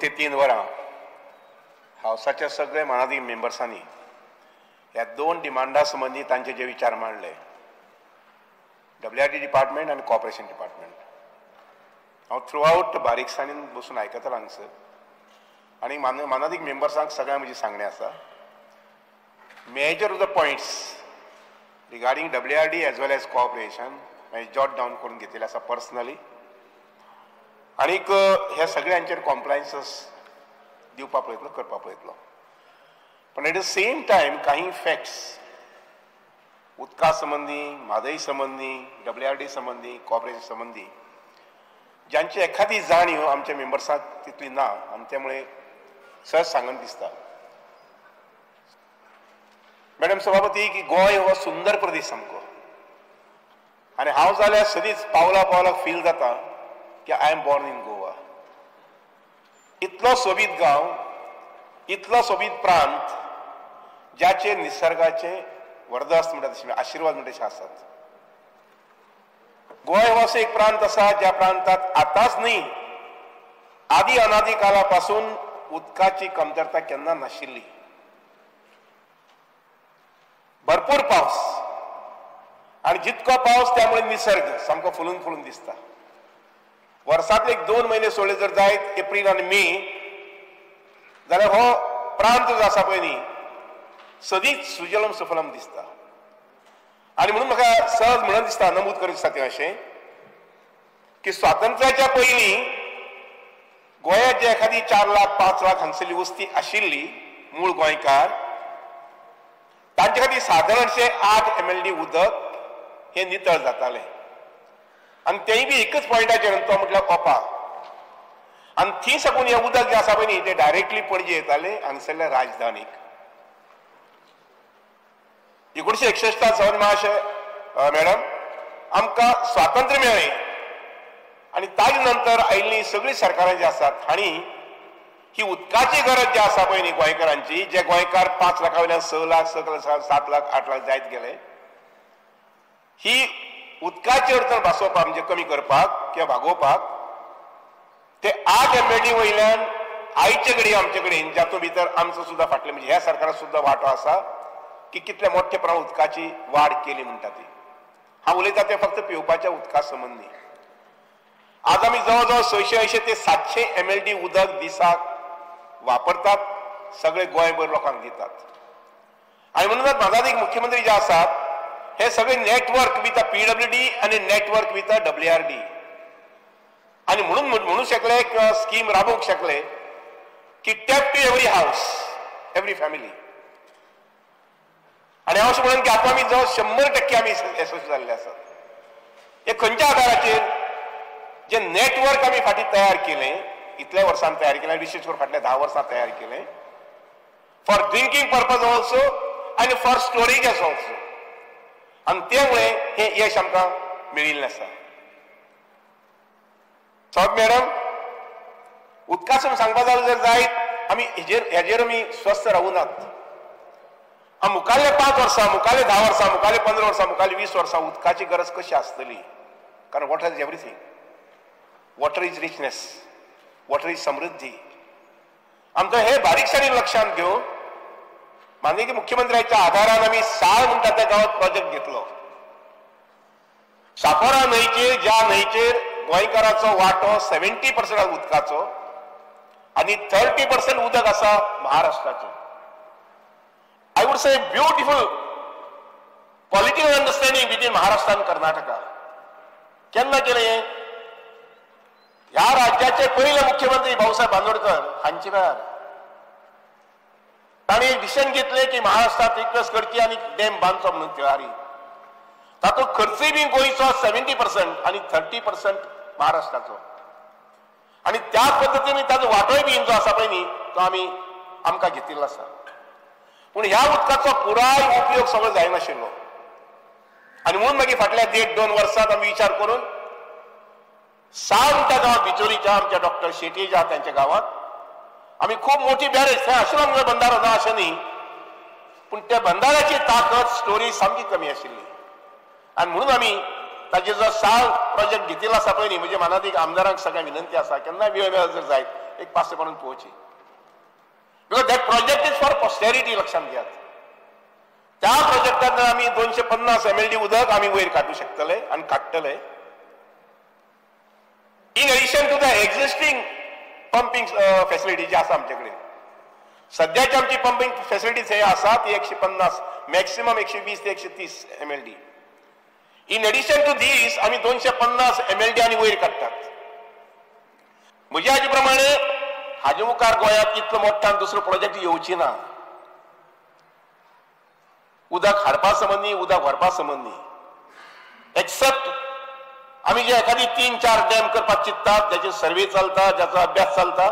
ते 3 वरां हावसाच्या सगळे मानादी मेंबर्सांनी ह्या 2 डिमांडा संबंधी तांचे जे विचार मांडले, WRD डिपार्टमेंट आनी कॉर्पोरेशन डिपार्टमेंट, हांव थ्रू आवट बारीकसाणेन बसून आयकतालो हांगसर आनी मानादीक मेंबर्सांक सगळ्यांक म्हजी सांगणें आसा. Major of the points regarding WRD as well as corporation हांवें जॉट डावन करून घेतिल्ले आसा पर्सनली, आनीक हे सगळ्यांचेर कॉम्प्लायन्स दिवपाक पळयतलो, करपाक पळयतलो. पण एट द सेम टायम काही फॅक्ट्स उदका संबंधी, म्हादय संबंधी, WRD संबंधी, कॉर्पोरेशन संबंधी ज्यांची एखादी जाणीव आमच्या मेंबर्सांक तितली ना आनी त्यामुळे सहज सांगन दिसता. मॅडम सभापती, की गोंय हो सुंदर प्रदेश सामको आनी हांव जाल्यार सदींच पावला पावलाक फील जाता की I am born in Goa. इतलो सोबीत गांव, इतलो सोबीत प्रांत ज्याचे निसर्गाचे वरदहस्त म्हणटा तशें आशिर्वाद म्हणटा तशें आसात. गोंय हो असो एक प्रांत आसा ज्या प्रांतात आतांच न्ही, आदी अनादी काळापासून उदकाची कमतरता केन्ना नाशिल्ली. भरपूर पावस आणि जितको पावस त्यामुळे निसर्ग सामको फुलून फुलून दिसता. वर्सांतले 2 महिने सोडले जर जायत एप्रील आनी मे, जाल्यार हो प्रांत जो आसा पळय न्ही सदींच सुजलम सुफलम दिसता. आनी म्हणून म्हाका सहज म्हणून दिसता, नमूद करूं दिसता तें अशें की स्वातंत्र्याच्या पयलीं गोंयांत जी एखादी 4 लाख 5 लाख हांगसरली वस्ती आशिल्ली मूळ गोंयकार, तांचे खातीर सादारणशे 8 MLD उदक हे नितळ जातालें. आनी तेय बी एकच पॉयंटाचेर, तो म्हटल्यार ओपा. आनी थंय साकून हें उदक जें आसा पळय न्ही तें डायरेक्टली पणजे येतालें हांगसरल्या राजधानीक. 1961 सावन महाशय मॅडम आमकां स्वातंत्र्य मेळ्ळें आनी ताजे नंतर आयिल्लीं सगळीं सरकारां जी आसात हांणी ही उदकाची गरज जी आसा पळय न्ही गोंयकारांची, जे गोंयकार 5 लाखा वयल्यान 6 लाख 7 लाख 8 लाख जायत गेले, ही उदकाची अडचण भासोवपाक म्हणजे कमी करपाक किंवा भागोवपाक ते 8 MLD वयल्यान आयचे घडी आमचे कडेन, जातूंत भितर आमचो सुद्दां फाटले म्हणजे ह्या सरकाराक सुद्दां वांटो आसा की कितल्या मोठ्या प्रमाणात उदकाची वाड केली म्हणटा ती. हांव उलयता तें फक्त पिवपाच्या उदका संबंधी. आज आमी जवळ जवळ 680 ते 700 MLD उदक दिसाक वापरतात, सगळे गोंयभर लोकांक दितात. आनी म्हणूनच मागादीक मुख्यमंत्री जे आसात हे सगळे नेटवर्क विथ PWD आनी नेटवर्क विथ WRD आनी म्हणून शकले किंवा स्कीम राबोवंक शकले की tap to every house, every family. आणि हांव अशें म्हणून की आतां आमी जवळ 100% आमी यशस्वी जाल्ले आसात. हे खंयच्या आदाराचेर जे नेटवर्क आमी फाटीं तयार केलें, इतल्या वर्सांनी तयार केलें, विशेष करून फाटल्या 10 वर्सां तयार केलें, फॉर ड्रिंकींग पर्पज ऑल्सो आनी फॉर स्टोरेज ऑल्सो. आनी त्यामुळे हे यश आमकां मेळिल्लें आसा. सो मॅडम उदकासून सांगपाक जर जायत आमी हेजेर आमी स्वस्थ रावनात. मुखाल्ले 5 वर्सां, मुखाल्ले 10 वर्सां, मुखाल्ले 15 वर्सां, मुखाल्ले 20 वर्सां उदकाची गरज कशी आसतली. कारण water is everything. Water is richness, water is समृद्धी. आमकां हे बारीकसाणेन लक्षांत घेवन माननीय मुख्यमंत्र्याच्या आधारान आमी साळ म्हणटा त्या गांवांत प्रोजेक्ट घेतलो. सापोरा न्हंयचेर, ज्या न्हंयचेर गोंयकाराचो वांटो 70% उदकाचो आनी 30% उदक आसा महाराष्ट्राचें. I would say beautiful political understanding between Maharashtra and Karnataka. केन्ना केलें? ह्या राज्याचे पहिले मुख्यमंत्री भाऊसाहेब बांदोडकर हांचे वेळार तांणी डिसिजन घेतलें की महाराष्ट्रात रिक्वेस्ट करची आनी डॅम बांदचो म्हणून तयारी. तातूंत खर्चूय बी गोंयचो 70% आनी 30% महाराष्ट्राचो. आनी त्याच पद्दतीन ताजो वांटोय बी जो आसा पळय न्ही तो आमकां घेतिल्लो आसा. पूण ह्या उदकाचो पुराय उपयोग सगळो जायनाशिल्लो. आनी म्हणून मागीर फाटल्या 1.5-2 वर्सांत आमी विचार करून साम त्या गांवांत बिचोलीच्या आमच्या डॉक्टर शेट्टी जे आहा त्यांच्या गांवांत आमी खूब मोठी बॅरेज, थंय आशिल्लो आमचो बंदारो ना अशें न्ही, पूण त्या बंदाऱ्याची ताकद स्टोरेज सामकी कमी आशिल्ली. आनी म्हणून आमी ताजे जो साळ प्रोजेक्ट घेतिल्लो आसा पळय न्ही, म्हणजे मानादीक आमदारांक सगळ्यांक विनंती आसा केन्नाय वेळ मेळत जर जायत एक पासे पर्यंत पोहोचे. Because that project is for posterity. लक्षात घ्या, त्या प्रोजेक्टात आम्ही 250 MLD उदक आम्ही वयर काढू शकतले आणि काडटले. In addition to the existing pumping facility जी आसा आमचे कडेन. सध्याची आमची पंपिंग फॅसिलिटीज हे आसा ती 150 मॅक्सिमम 120 ते 130 MLD. इन एडिशन टू दीस आम्ही 250 MLD आणि वयर काडटात. म्हज्या हाजे प्रमाणे हाजे मुखार गोंयांत इतलो मोठ्ठान दुसरो प्रोजेक्ट येवची ना. उदक हाडपा संबंधी, उदक व्हरपा संबंधी, एक्सेप्ट आम्ही जे एखादी 3-4 डॅम करपाक चित्तात, ज्याचे सर्वे चलता, ज्याचा अभ्यास चलता,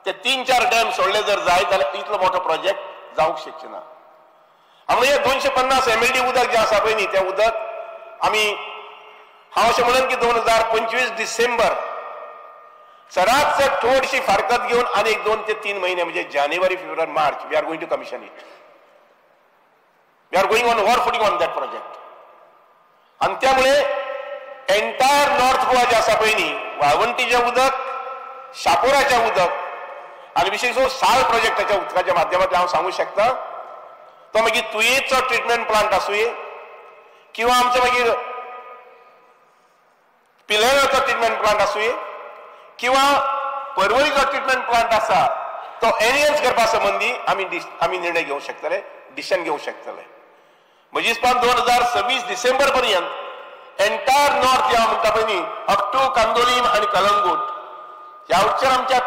ते 3-4 डॅम सोडले जर जायत जाल्यार इतलो मोठो प्रोजेक्ट जावंक शकचे ना. आमी हे 250 MLD उदक जे आसा पळय न्ही, तें उदक आमी हांव अशें म्हणन की 2025 डिसेंबर सरात चड थोडीशी फारकत घेवन आनी 2 ते 3 महिने म्हणजे जानेवारी, फेब्रुवारी, मार्च we are going to commission it. We are going on war footing on that project. आणि त्यामुळे एंटायर नॉर्थ गोवा जे आसा पळय न्ही, वाळवंटीचें उदक, शापोराचें उदक आणि विशेष करून साल प्रोजेक्टाच्या उदकाच्या माध्यमांतल्यान हांव सांगू शकता, तो मागीर तुयेचो ट्रिटमेंट प्लांट आसूं किंवा आमचे मागीर पिलेराचो ट्रिटमेंट प्लांट आसूं किंवा पर्वरीचो ट्रिटमेंट प्लांट आसा तो एनहेन्स करपा संबंधी आमी निर्णय घेवंक शकतले, डिसिजन घेवंक शकतले. म्हजे हिसपान 2026 डिसेंबर पर्यंत एंटायर नॉर्थ या म्हणटा पळय न्ही, अप टू कांदोलीम आणि कलंगूट ह्या वयच्यान आमच्या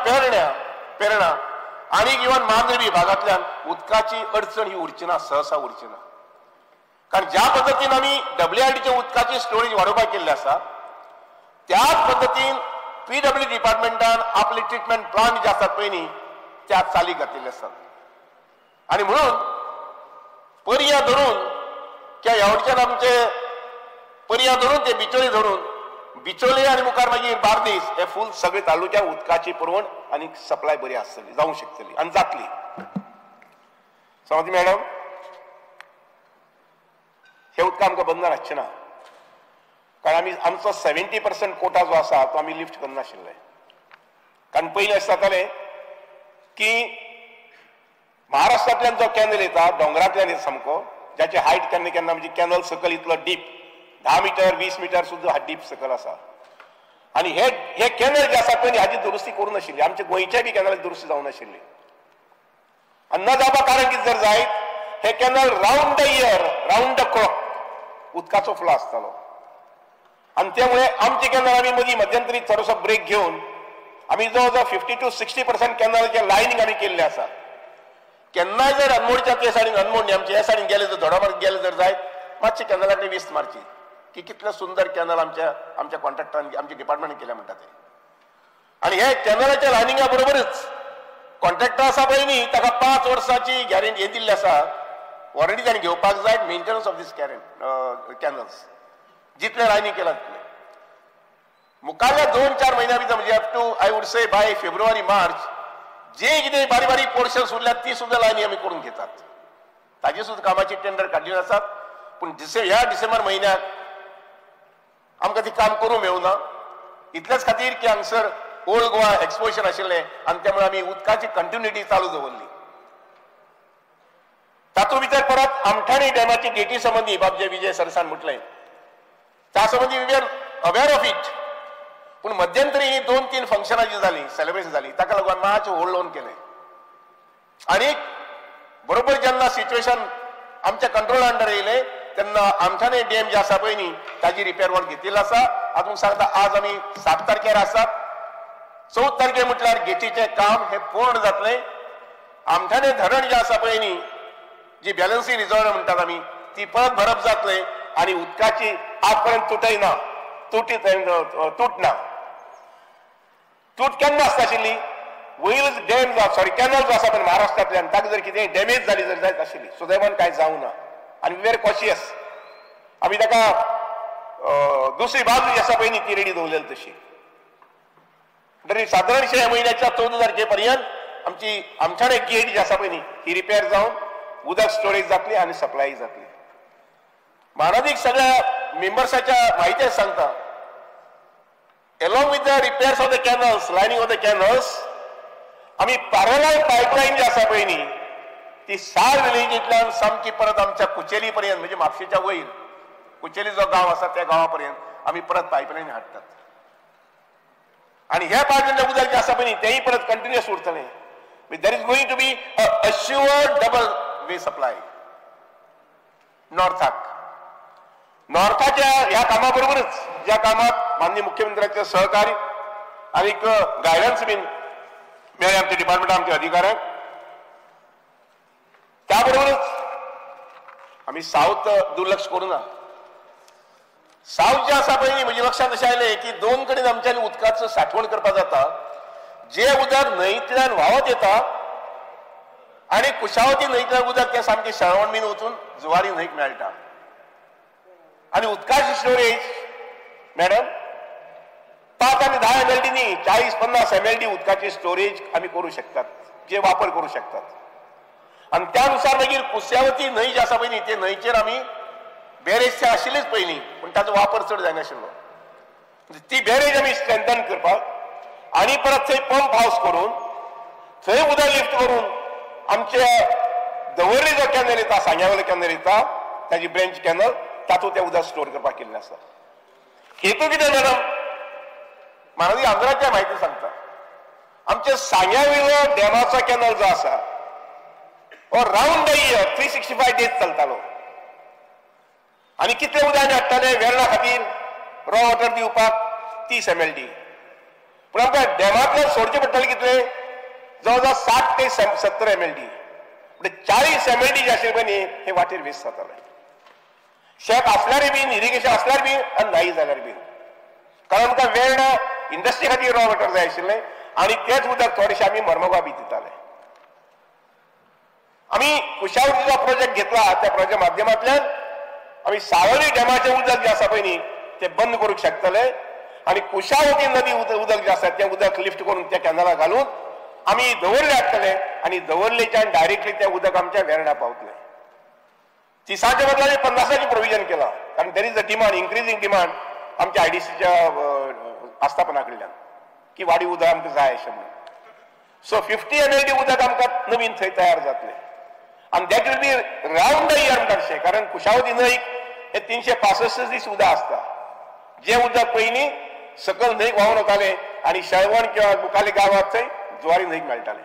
पेरणा आणि इवन मांद्रे भागांतल्यान उदकाची अडचण ही उरची ना, सहसा उरची ना. कारण ज्या पद्दतीन आमी WRDचे उदकाची स्टोरेज वाडोवपाक केल्ले आसा, त्याच पद्दतीन PWD डिपार्टमेंटान आपले ट्रिटमेंट प्लांट जे आसात पळय न्ही, त्या चालीक घातिल्ले आसात. आणि म्हणून पर्या धरून किंवा ह्या वयच्यान आमचे पर्या धरून ते बिचोले धरून, बिचोले आणि मुखार मागीर बार्देस हे फूल सगळे तालुक्या उदकाची पुरवण आणि सप्लाय बरी आसतली, जावंक शकतली आणि जातली. समजली मॅडम? हे उदक आमकां बंद राखचें ना. कारण आमी आमचो 70% कोटा जो आसा तो आमी लिफ्ट करनाशिल्ले. कारण पयलीं अशें जातालें की महाराष्ट्रांतल्यान जो कॅनल येता दोंगरांतल्यान येता सामको, ज्याची हायट केन्ना केन्ना म्हणजे कॅनल सकल इतलो डीप 10 मीटर 20 मीटर सुद्धा डीप सकल आसा. आणि हे कॅनल जे आसा पळय हाची दुरुस्ती करूं नाशिल्ली. आमचे गोंयच्या बी कॅनलाची दुरुस्ती जावं नाशिल्ली. आनी न जावपा कारण कितें जर जायत, हे canal round the year, round the clock उदकाचो फ्लो आसतालो. आणि त्यामुळे आमचे कॅनल आमी मदीं मध्यंतरी थोडोसो ब्रेक घेवन आमी जवळ 50 to 60% कॅनलाचे लायनिंग आमी केल्ले आसा. केन्नाय जर अनमोडच्या ते सायडीन अनमोड न्ही, आमचे ह्या सायडीन गेले जर धोडामार्ग गेले जर जायत, मातशे कॅनलाकडे विस्त मारची की कितले सुंदर कॅनल आमच्या कॉन्ट्रॅक्टरान आमच्या डिपार्टमेंटान केल्या म्हणटा ते. आणि हे कॅनलाच्या लायनिंगा बरोबरच कॉन्ट्रॅक्टर आसा पळय न्ही, ताका 5 वर्सांची गॅरंटी हे दिल्ली आसा, वॉरंटी ताणें घेवपाक जाय मेंटेनन्स ऑफ दीस कॅनल्स जितले लायनिंग केला तितले. मुखारल्या 2-4 महिन्या भितर म्हणजे up to I would say by February March जे कितें बारीक बारीक पोर्शन्स उरल्यात ती सुद्धा लायनी आमी करून घेतात. ताजी सुद्धा कामाची टेंडर काडिल्ली आसात. पूण ह्या डिसेंबर म्हयन्याक आमकां ती काम करूंक मेळूना. इतलेच खातीर की हांगसर ओल्ड गोवा एक्सपोजिशन आशिल्लें आनी त्यामुळे आमी उदकाची कंटिन्युटी चालू दवरली. तातूंत भितर परत आमठाणी डॅमाची गेटी संबंधी बाबजे विजय सरसान म्हटलें, त्या संबंधी we are aware of it. पूण मध्यंतरी 2-3 फंक्शनां जी जाली, सेलिब्रेशन जाली, ताका लागून मातशें होल्ड ऑन केलें. आनी बरोबर जेन्ना सिच्युएशन आमच्या कंट्रोल अंडर येयलें तेन्ना आमठाणे डॅम जे आसा पळय न्ही ताजी रिपेर वर्क घेतिल्लो आसा. हातूंत सांगता आज आमी 7 तारखेर आसात. 14 तारखेर म्हटल्यार गेटीचें काम हे पूर्ण जातलें. आमठाणे धरण जें आसा पळय न्ही, जी बॅलन्सिंग रिजर्व म्हणटात आमी, ती परत भरप जातलें आनी उदकाची आज पर्यंत तुटयना, तुटना. तूट केन्ना आसनाशिल्ली. वयर डॅम कॅनल जो आसा पळय महाराष्ट्रांतल्यान ताका जर कितें डॅमेज जाली जर जायत आशिल्ली, सुदैवान कांय जावं ना. आनी वी आर कॉशियस. आमी ताका दुसरी बाजू जी आसा पळय न्ही ती रेडी दवरलेली तशी. तरी सादारणशे ह्या म्हयन्याच्या 14 तारखेपर्यंत आमची आमठाणे गेट जी आसा पळय न्ही ही रिपेर जावन उदक स्टोरेज जातली आनी सप्लाय जातली. महानदीक सगळ्या मेंबर्साच्या म्हायती सांगता, along with the repairs of the canals, lining of the canals, आम्ही पॅरलल पायपलाईन जी आसा पळय न्ही ती 6 विलेजींतल्यान सामकी परत आमच्या कुचेली पर्यंत म्हणजे म्हापशेच्या वयर कुचेली जो गांव आसा त्या गांवा पर्यंत आमी परत पायपलाईन हाडटात आणि ह्या पायपलाईन उदक जे आसा पळय न्ही तेंय परत कंटिन्युअस उरतलें there is going to be assured double way supply नॉर्थाच्या ह्या कामा बरोबरच ज्या कामात माननीय मुख्यमंत्र्यांचे सहकार्य आणि गायडन्स बीन मेळ्ळे आमच्या डिपार्टमेंट आमच्या अधिकाऱ्यांक त्याबरोबरच आम्ही साऊथ दुर्लक्ष करू ना साऊथ जे आसा पळय न्ही म्हज्या लक्षांत अशें आयलें की 2 कडेन आमच्यानी उदकाचो सांठवण करपाक जाता जे उदक न्हंयतल्यान व्हांवत येता आणि कुशावती न्हंयतल्यान उदक तें सामकें शेळवण बीन वचून जुवारी न्हंयक मेळटा आणि उदकाची स्टोरेज मॅडम 5 आणि 10 MLD न्ही 40-50 MLD उदकाची स्टोरेज आमी करू शकतात जे वापर करू शकतात आणि त्यानुसार मागीर कुशावती न्हंय जी आसा पळय न्ही ते न्हंयचेर आमी बॅरेज आशिल्लीच पयलीं पूण ताचो वापर चड जायनाशिल्लो ती बॅरेज आमी स्ट्रेंथन करपाक आणि परत थंय पंप हाऊस करून थंय उदक लिफ्ट करून आमचे दवर्ली जो कॅनल येता सांग्यावयलो कॅनल येता ताजी ब्रँच कॅनल तातूंत तें उदक स्टोर करपाक केल्लें आसा हेतू कितें मॅडम म्हाका ती आंध्राच्या म्हायती सांगता आमचे सांग्यावयलो डॅमाचो कॅनल जो आसा हो रावंड द इयर 365 डेज चलतालो आणि कितले उदक हाडटाले वेर्णा खातीर रॉ वॉटर दिवपाक 30 MLD पूण आमकां डॅमांतल्यान सोडचे पडटले कितले जवळ 60 ते 70 MLD म्हणजे 40 MLD जे आशिल्ले पळय न्ही हे वाटेर वेस्ट जाताले शेत असल्यार बीन इरिगेशन असल्यार बीन आनी नाही जाल्यार बीन कारण आमकां वेर्णा इंडस्ट्री खातीर रॉ वॉटर जाय आशिल्लें आणि तेच उदक थोडेशें आमी मर्मगांव बी दिताले आमी कुशावतीचो प्रोजेक्ट घेतला त्या प्रोजेक्ट माध्यमांतल्यान आमी सावळी डॅमाचें उदक जें आसा पळय न्ही तें बंद करूंक शकतले आणि कुशावती नदी उदक जें आसा तें उदक लिफ्ट करून त्या कॅनलाक घालून आमी दवर्ले हाडटले आणि दवर्लेच्यान डायरेक्टली तें उदक आमच्या वेर्णा पावतलें 30च्या बदला 50ची प्रोविजन केला कारण there is a demand increasing demand आमच्या IDCच्या आस्थापना कडल्यान की वाडी उदक आमकां जाय अशें म्हणून सो 50 MLD उदक आमकां नवीन थंय तयार जातलें आणि that will be round the year म्हणटा अशें कारण कुशावती न्हंयक हे 365 दीस उदक आसता जे उदक पयलीं सकल न्हंयक व्हांवन वतालें आणि शेळवण किंवा मुखाले गांवांत थंय जुवारी न्हंयक मेळटालें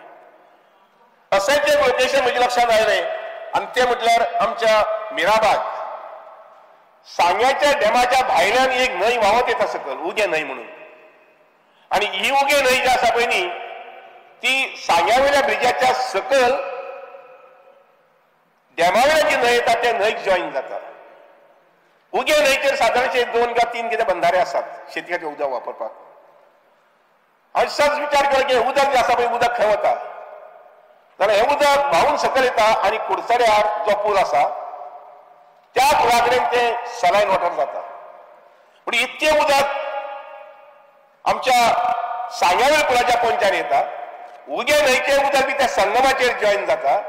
असेंच एक लोकेशन म्हज्या लक्षांत आयलें आणि ते म्हटल्यार आमच्या मिराबाग सांग्याच्या डॅमाच्या भायल्यान एक न्हंय व्हांवत येता सकल उगे न्हंय म्हणून आणि ही उगे न्हंय जी आसा पळय न्ही ती सांग्यावयल्या ब्रिजाच्या सकल डॅमावयल्यान जी न्हंय येता त्या न्हंयक जॉईन जाता उगे न्हंयचेर सादारणशे 2 का 3 कितें बंधारे आसात शेती खातीर उदक वापरपाक हांवें सच विचार केलो की उदक जें आसा पळय उदक खंय वता जाल्यार हें उदक व्हांवून सकयल येता आणि कुडचड्यार जो पूल आसा त्या पुला कडेन तें सलायन वॉटर जाता पूण इतकें उदक आमच्या सांग्यावयल्या पुलाच्या पोंच्यान येता उगे न्हंयचें उदक बी त्या संगमाचेर जॉईन जाता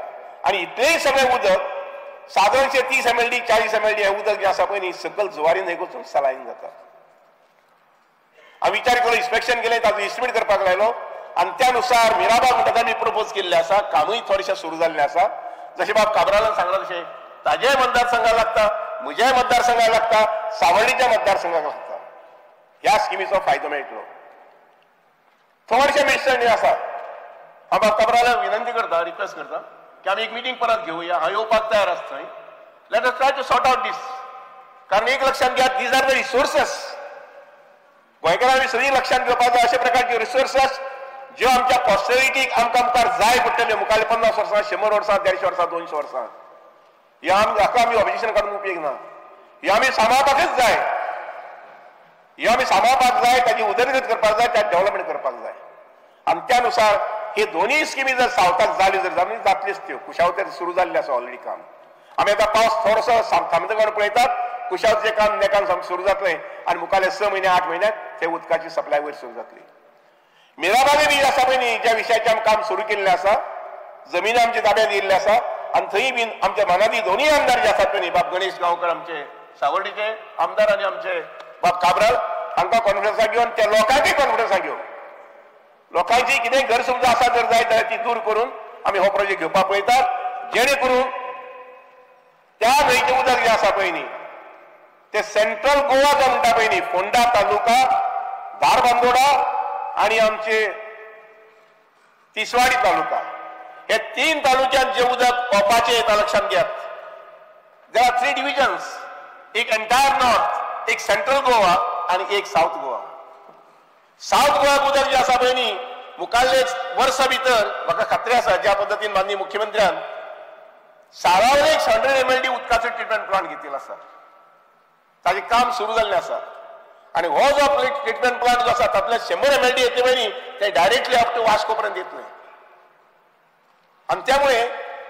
आणि इतलेंय सगळें उदक सादारणशे 30 MLD 40 MLD हे उदक जें आसा पळय न्ही सकल जुवारी न्हंयक वचून सलायन जाता हांवें विचार केलो इन्स्पेक्शन केलें ताचो एस्टिमेट करपाक लायलो आणि त्यानुसार मिराबाग म्हणटा आमी प्रपोज केल्लें आसा कामूय थोडेशें सुरू जाल्लें आसा जशें बाब काब्रालान सांगलां तशें ताजेय मतदारसंघाक लागता म्हज्याय मतदारसंघाक लागता सावळीच्या मतदारसंघाक लागता ह्या स्किमीचो फायदो मेळटलो थोडेशे मिनिस्टरांनी आसा हांव बाब काब्रालाक विनंती करता रिक्वेस्ट करता की आमी एक मिटींग परत घेवया हांव येवपाक तयार आसा थंय let us try to sort out this कारण एक लक्षात घ्या दीज आर द रिसोर्सेस गोंयकारांनी सगळीं लक्षात घेवपाक जाय अशे प्रकारचे रिसोर्सेस ज्यो आमच्या पॉस्टरिटीक आमकां मुखार जाय पडटल्यो मुखारले 50 वर्सां 100 वर्सां 150 वर्सां 200 वर्सां ह्या हाका आमी ऑब्जेक्शन काडून उपयोग ना ही आमी सांबाळपाकच जाय ही आमी सांबाळपाक जाय ताची उदरगत करपाक जाय त्या डेव्हलपमेंट करपाक जाय आणि त्यानुसार हे दोन्ही स्किमी जर सावथाक जाली जर जाल्यार जातल्योच त्यो कुशावतेर सुरू जाल्लें आसा ऑलरेडी काम आमी आतां पावस थोडोसो थांबता पळयतात कुशावतीचें काम नेकान सुरू जातलें आणि मुखारले 6 म्हयने 8 म्हयन्याक ते उदकाची सप्लाय वयर सुरू जातली मिराबागे बी आसा पळय न्ही ज्या विशयाचें आमी काम सुरू केल्लें आसा जमीन आमच्या ताब्यांत येयल्ले आसा आणि थंय बीन आमच्या मनादी दोन्ही आमदार जे आसात पळय बाब गणेश गांवकर आमचे सावर्डेचे आमदार आणि आमचे बाब काब्राल हांकां कॉन्फरन्साक घेवन त्या लोकांकय कॉन्फरन्साक घेवन लोकांची कितें गैरसमज आसा जर जायत जाल्यार ती दूर करून आमी हो प्रोजेक्ट घेवपाक पळयतात, जेणे करून त्या न्हंयचें उदक जें आसा पळय न्ही ते सेंट्रल गोवा जो म्हणटा पळय न्ही, फोंडा तालुका, धारबांदोडा आनी आमचे तिसवाडी तालुका, हे 3 तालुक्यांत जे उदक ओपाचें येता लक्षांत घेयात. देर आर 3 डिव्हिजन्स, एक एंटायर नॉर्थ, एक सेंट्रल गोवा आनी एक साऊथ गोवा. साऊथ गोवाक उदक जें आसा पळय न्ही मुखाल्ले वर्सा भितर म्हाका खात्री आसा ज्या पद्दतीन माननीय मुख्यमंत्र्यान सारावले 100 MLD उदकाचो ट्रिटमेंट प्लांट घेतिल्लो आसा, ताजें काम सुरू जाल्लें आसा. आनी हो जो ट्रिटमेंट प्लांट जो आसा तातूंतले 100 MLD येतले पळय न्ही ते डायरेक्टली अप टू वास्को पर्यंत येतले. आनी त्यामुळे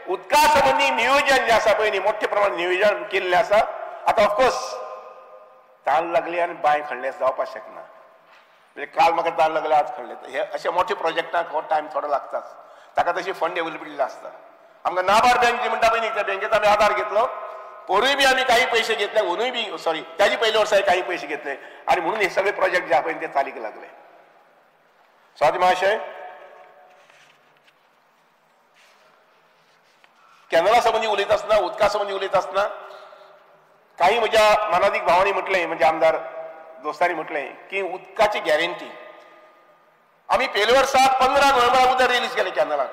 उदका संबंधी नियोजन जें आसा पळय न्ही मोठ्या प्रमाणात नियोजन केल्लें आसा. आतां ऑफकोर्स तान लागली आनी बांय खणलें जावपाक शकना, म्हणजे काल म्हाका तान लागले आज खणले, हे अशे मोठे प्रोजेक्टाक हो टायम थोडो लागताच, ताका तशी फंड अवेलेबिलिटी आसता. आमकां नाबार्ड बँक जी म्हणटा पळय न्ही त्या बँकेचो आमी आधार घेतलो, पोरूय बी आमी काही पैसे घेतले, अंदूय बी सॉरी त्याची पयल्या वर्सा काही पैसे घेतले आणि म्हणून हे सगळे प्रोजेक्ट जे आहा पळय ते चालीक लागले. स्वाती महाशय, कॅनला संबंधी उलयत आसतना, उदका संबंधी उलयत आसतना काही म्हज्या मानादीक भावांनी म्हटलें, म्हणजे आमदार दोस्तांनी म्हटलें की उदकाची गॅरंटी आमी पयल्या वर्सा 15 नोव्हेंबराक उदक रिलीज केलें कॅनलाक,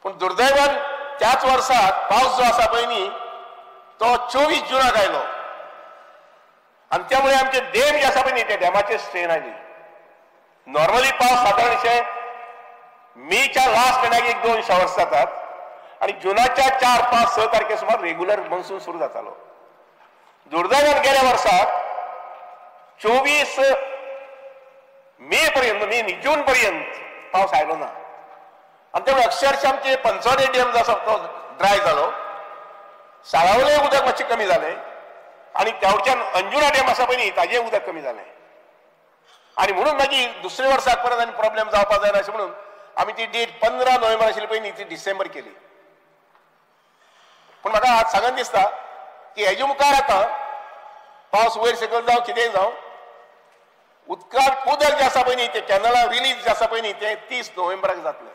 पूण दुर्दैवान त्याच वर्साक पावस जो आसा पळय न्ही तो 24 जुनाक आयलो आनी त्यामुळे आमचे डॅम जे आसा पळय न्ही त्या डॅमाचेर स्ट्रेन आयली. नॉर्मली पावस सादारणशे मेच्या लास्ट एंडाक 1-2 शावर्स जातात आणि जुनाच्या 4, 5, 6 तारखे सुमार रेग्युलर मॉन्सून सुरू जातालो. दुर्दैवान गेल्या वर्साक 24 मे पर्यंत जून पर्यंत पावस आयलो ना आणि त्यामुळे अक्षरशः आमचे पंचवडे डॅम जो आसा तो ड्राय जालो, साळावले उदक मातशें कमी जालें आणि त्यावच्यान अंजुना डॅम आसा पळय न्ही ताजें उदक कमी जालें आणि म्हणून मागीर दुसऱ्या वर्साक परत आनी प्रॉब्लेम जावपाक जायना अशें म्हणून आमी ती डेट 15 नोव्हेंबर आशिल्ली पळय न्ही ती डिसेंबर केली. पूण म्हाका आज सांगन दिसता की हेजे मुखार आतां पावस वयर सकयल जावं कितेंय जावं उदकाक उदक जें आसा पळय न्ही ते कॅनला रिलीज जें आसा पळय न्ही ते 30 नोव्हेंबराक जातलें.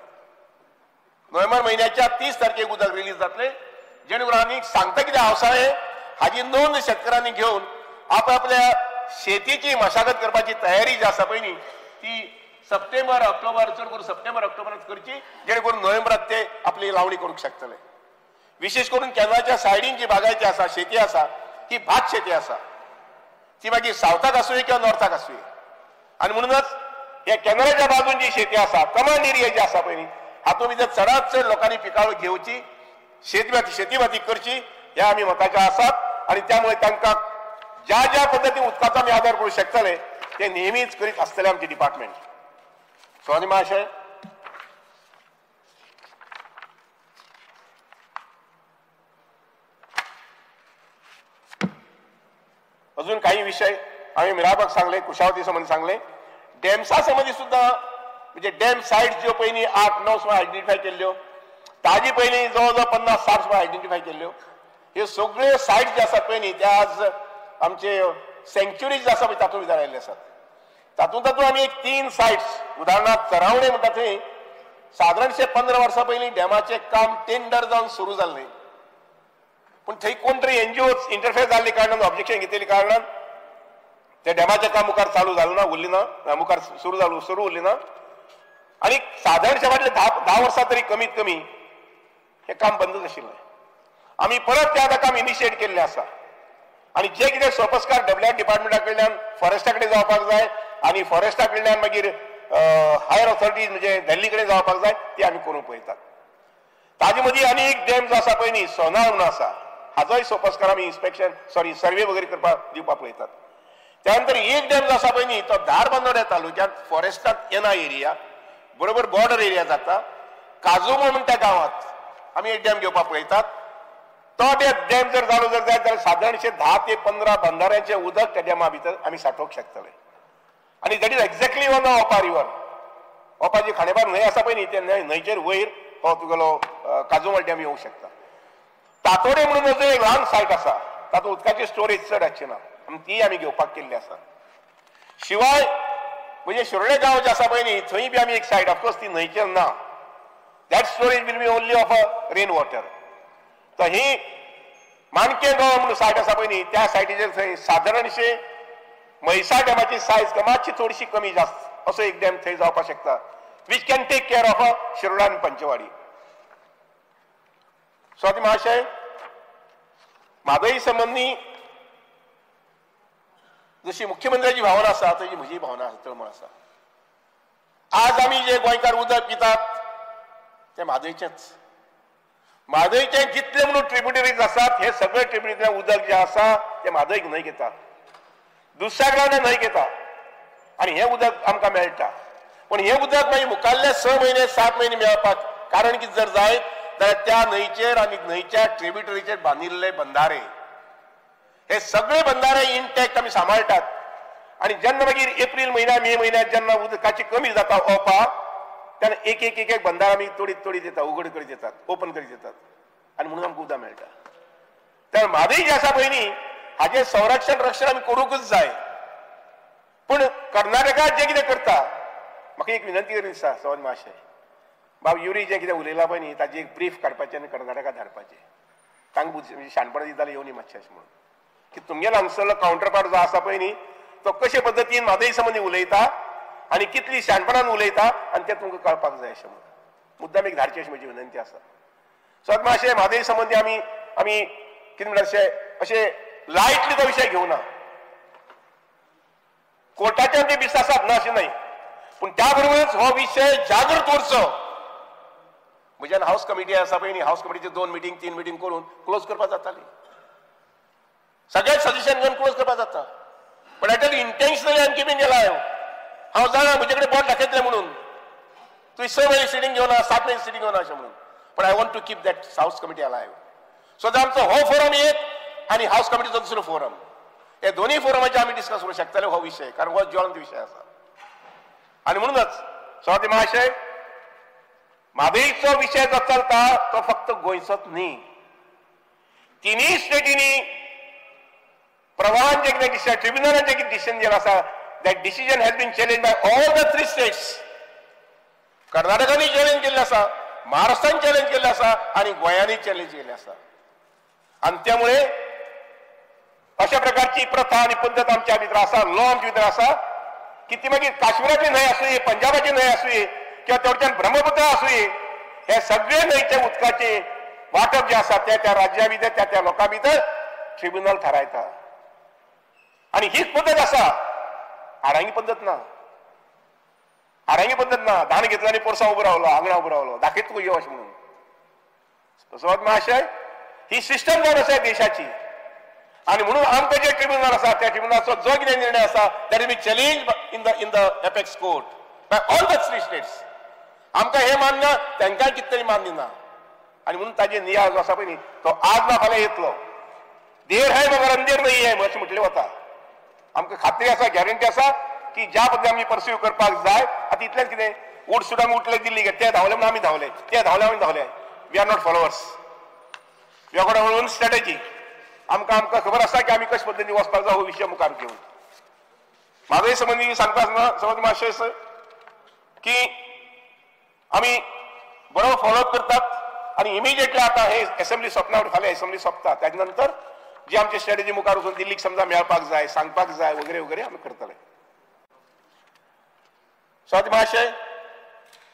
नोव्हेंबर महिन्याच्या 30 तारखेक उदक रिलीज जातलें, जेणे करून आमी सांगता कितें आवसाळे हाजी नोंद शेतकारांनी घेवन आपल्या शेतीची मशागत करपाची तयारी जी आसा पळय न्ही ती सप्टेंबर ऑक्टोबर चड करून सप्टेंबर ऑक्टोबरांत करची, जेणे करून नोव्हेंबरांत ते आपली लावणी करूंक शकतले. विशेष करून कॅनलाच्या सायडीन जी बागायती आसा शेती आसा ही भात शेती आसा, ती मागीर सावथाक आसूं किंवा नॉर्थाक आसूं आनी म्हणूनच हे कॅनलाच्या बाजून जी शेती आसा कमांड एरिया जी आसा पळय न्ही हातूंत भितर चडांत चड लोकांनी पिकावळ घेवची, शेती बाती करची हे आमी मताचे आसात आणि त्यामुळे तांकां ज्या ज्या पद्दतीन उदकाचो आमी आदार करूंक शकतले ते नेहमीच करीत आसतले आमचे डिपार्टमेंट. स्वामी महाशय, अजून काही विषय आम्ही मिराबाग सांगले, कुशावती संबंधी सांगले, डॅम्सा संबंधी सुद्धा म्हणजे डॅम साइट ज्यो पयलीं 8-9 सुमार आयडेंटिफाय केल्ल्यो ताजी पयलीं जवळ 50-60 सुमार आयडेंटिफाय केल्ल्यो. ह्यो सगळ्यो साइट जे आसात पळय न्ही त्या आज आमचे सँक्च्युरीज जे आसा पळय तातूंत भितर आयिल्ले आसात. तातूंत आमी एक 3 साइट्स उदाहरणार्थ चरावणे म्हणटा थंय सादारणशे 15 वर्सां पयलीं डॅमाचें काम टेंडर जावन सुरू जाल्लें, पूण थंय कोण तरी NGOs इंटरफेर जाल्ले कारणान ऑब्जेक्शन घेतलेले कारणान त्या डॅमाचें काम मुखार चालू जालें ना, उरलें ना, मुखार सुरू उरलें ना आनी सादारणशे फाटले 10 वर्सां तरी कमीत कमी हें काम बंदच आशिल्लें. आमी परत तें आतां काम इनिशिएट केल्लें आसा आनी जे कितें सोपस्कार WR डिपार्टमेंटा कडल्यान फॉरेस्टा कडेन जावपाक जाय आनी फॉरेस्टा कडल्यान मागीर हायर ऑथॉरिटीज म्हणजे दिल्ली कडेन जावपाक जाय ती आमी करूंक पळयतात. ताजे मदीं आनी एक डॅम जो आसा पळय न्ही सोना म्हणून आसा, हाजोय सोपस्कार आमी सर्वे वगैरे करपाक दिवपाक पळयतात. त्यानंतर एक डॅम जो आसा पळय न्ही तो धारबांदोड्या तालुक्यांत फॉरेस्टांत येना एरिया बरोबर बॉर्डर एरिया जाता, काजूमो म्हणून त्या गांवांत आमी एक डॅम घेवपाक पळयतात. तो डॅम जर जालो जायत जाल्यार सादारणशे 10 ते 15 बंधाऱ्यांचें उदक त्या डॅमा भितर आमी सांठोवंक शकतले आनी that is exactly on Opa river. Opa जी खांडेपार न्हंय आसा पळय न्ही ते न्हंयचेर वयर हो तुगेलो काजूमल डॅम येवंक शकता. तातोडे म्हणून अजून एक ल्हान सायट आसा, तातूंत उदकाची स्टोरेज चड आसची ना आनी ती आमी घेवपाक केल्ली आसा. शिवाय म्हणजे शिरोडे गांव जे आसा पळय न्ही थंय बी आमी एक सायड ऑफकोर्स ती न्हंयचेर ना, that storage will be only of a rain water. तर ही माणके गांव म्हणून सायड आसा पळय न्ही त्या सायडीचेर थंय सादारणशे म्हैसा डॅमाची सायज मातशी थोडीशी कमी जास्त असो एक डॅम थंय जावपाक शकता which can take care of a Shiroda आनी पंचवाडी. स्वाती महाशय, म्हादई संबंधी जशी मुख्यमंत्र्याची भावना आसा तशी म्हजी भावना आसा तळमळ आसा. आज आमी जे गोंयकार उदक पितात ते म्हादईचेंच. म्हादईचे जितले म्हणून ट्रिब्युटरीज आसात हे सगळे ट्रिब्युटरीतल्यान उदक जे आसा ते म्हादईक न्हंयक येता, दुसऱ्याकडल्यान न्हंयक येता आनी हें उदक आमकां मेळटा. पण हें उदक मागीर मुखाल्ले 6 म्हयने 7 म्हयने मेळपाक कारण कितें जर जायत जाल्यार त्या न्हंयचेर आनी न्हंयच्या ट्रिब्युटरीचेर बांदिल्ले बंधारे हे सगळे बंधारे इंटॅक्ट आमी सांबाळटात. आनी जेन्ना मागीर एप्रील म्हयन्या मे म्हयन्यात जेन्ना उदकाची कमी जाता ओपा तेन्ना एक एक एक एक बंधार आमी तोडीत तोडीत येतात, उघड करीत येतात, ओपन करीत येतात आनी म्हणून आमकां उदक मेळटा. तर म्हादई जे आसा पळय न्ही हाचें संरक्षण रक्षण आमी करूंकच जाय. पूण कर्नाटकात जे कितें करता म्हाका एक विनंती करून दिसता सवत महाशय, बाब युरी जें कितें उलयलां पळय न्ही ताजें एक ब्रीफ काडपाचें आनी कर्नाटकाक धाडपाचें. तांकां शाणपणां दितालें येवनी मातशें अशें म्हणून की तुमगेलो हांगसरलो कावंटर पार्ट जो आसा पळय न्ही तो कशे पद्दतीन म्हादई संबंदी उलयता आनी कितली शाणपणान उलयता आनी तें तुमकां कळपाक जाय अशें म्हणून मुद्दाम एक धाडची अशी म्हजी विनंती आसा. सो मातशें म्हादई संबंदी आमी कितें म्हणल्यार अशें लायटली तो विशय घेवना. कोर्टाचे आमचे बिस आसात ना अशें नाही, पूण त्या बरोबरच हो विशय जागृत उरचो. म्हज्यान हाऊस कमिटी आसा पळय न्ही हाऊस कमिटीचे 2 मिटींग 3 मिटींग करून क्लोज करपाक जाताली, सगळेच सजेशन घेवन क्लोज करपाक जाता. पण I tell you intentionally I am keeping alive. हांव जाणा म्हजे कडेन बोट दाखयतले म्हणून तुवें 6 म्हयने सिटींग घेवना 7 म्हयने सिटींग घेवना अशें म्हणून. पण I want to keep that house committee alive. So आमचो हो फोरम एक आनी हाऊस कमिटीचो दुसरो फोरम हे दोन्ही फोरमाचे आमी डिस्कस करूं शकतले हो विशय, कारण हो ज्वलंत विशय आसा. आनी म्हणूनच स्वाती महाशय, म्हादईचो विशय जो चलता तो फक्त गोंयचोच न्ही, तिनूय स्टेटींनी प्रवाहान जे कितें डिसिजन ट्रिब्युनलान जे कितें डिसिजन जें आसा that decision has been challenge by all the 3 states. कर्नाटकानूय चॅलेंज केल्लें आसा, महाराष्ट्रान चॅलेंज केल्लें आसा आनी गोंयानूय चॅलेंज केल्लें आसा. आनी त्यामुळे अशा प्रकारची प्रथा आणि पद्धत आमच्या भितर आसा, लॉ आमच्या भितर आसा की ती मागीर काश्मीराची न्हंय आसूं, पंजाबाची न्हंय आसूं किंवा तेवढच्यान ब्रह्मपुत्र आसूं, हे सगळे न्हंयचे उदकाचे वाटप जे आसा ते त्या राज्या भितर त्या लोकां भितर ट्रिब्युनल थारायता. आनी हीच पद्धत आसा, आडांगी पद्धत ना. आडांगी पद्धत ना, धान घेतलो आनी पोरसां उबो रावलो, आंगणा उबो रावलो, दाखयत तुका यो अशें म्हणून. सवत महाशय, ही सिस्टम जावन आसा देशाची. आणि म्हणून आमकां जे ट्रिब्युनल आसा त्या ट्रिब्युनलाचो जो कितें निर्णय आसा that will be challenge in the apex court by all the 3 states. आमकां हे मान्य तांकां कितें तरी मान्य ना. आनी म्हणून ताजे नियाळ जो आसा पळय न्ही तो आज ना फाल्यां येतलो. देर है मगर अंधेर नाही है अशें म्हटलें वता. आमकां खात्री आसा, गॅरंटी आसा की ज्या पद्दतीन आमी परस्यू करपाक जाय. आतां इतलेंच कितें उठ सुडांक उठले दिल्ली गे ते धांवले म्हणून आमी धांवले, ते धांवले आमी धांवले. We are not followers, we are got our own strategy. आमकां खबर आसा की आमी कशे पद्दतीन वचपाक जाय हो विशय मुखार घेवन. म्हादई संबंदी सांगता समज मातशें की आमी बरो फॉलो करतात आनी इमिजिएटली आतां हे असेंब्ली सोंपना फाल्यां असेंब्ली सोंपता ताजे नंतर जी आमची स्ट्रॅटेजी मुखार वचून दिल्लीक समजा मेळपाक जाय, सांगपाक जाय वगैरे वगैरे आमी करतले. स्वाती महाशय,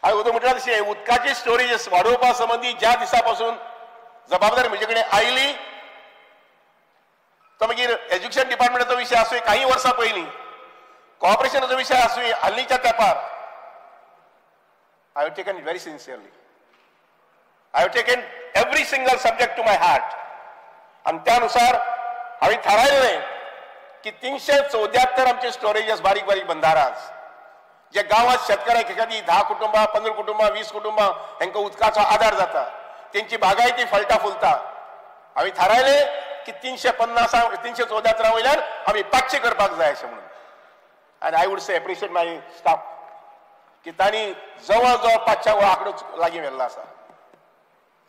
हांवें उदक म्हटल्यार तशें उदकाची स्टोरेज वाडोवपा संबंदी ज्या दिसा पासून जबाबदारी म्हजे कडेन आयली तो मागीर एज्युकेशन डिपार्टमेंटाचो विशय आसूं, काही वर्सां पयलीं कॉपरेशनाचो विशय आसूं, हाल्लीच्या तेंपार I have taken very sincerely. I have taken every single subject to my heart. आणि त्यानुसार हांवें थारायलें की 374 आमचे स्टोरेजेस बारीक बारीक बंधाराज जे गांवांत शेतकारांक एखादी 10 कुटुंबां 15 कुटुंबां 20 कुटुंबां हांकां उदकाचो आदार जाता, तेंची बागायती फळटा फुलता. हांवें थारायलें की 374 वयल्यान आमी 500 करपाक जाय अशें म्हणून. आनी I would say appreciate my staff की तांणी जवळ जवळ 500 हो आंकडो लागीं व्हेल्लो आसा,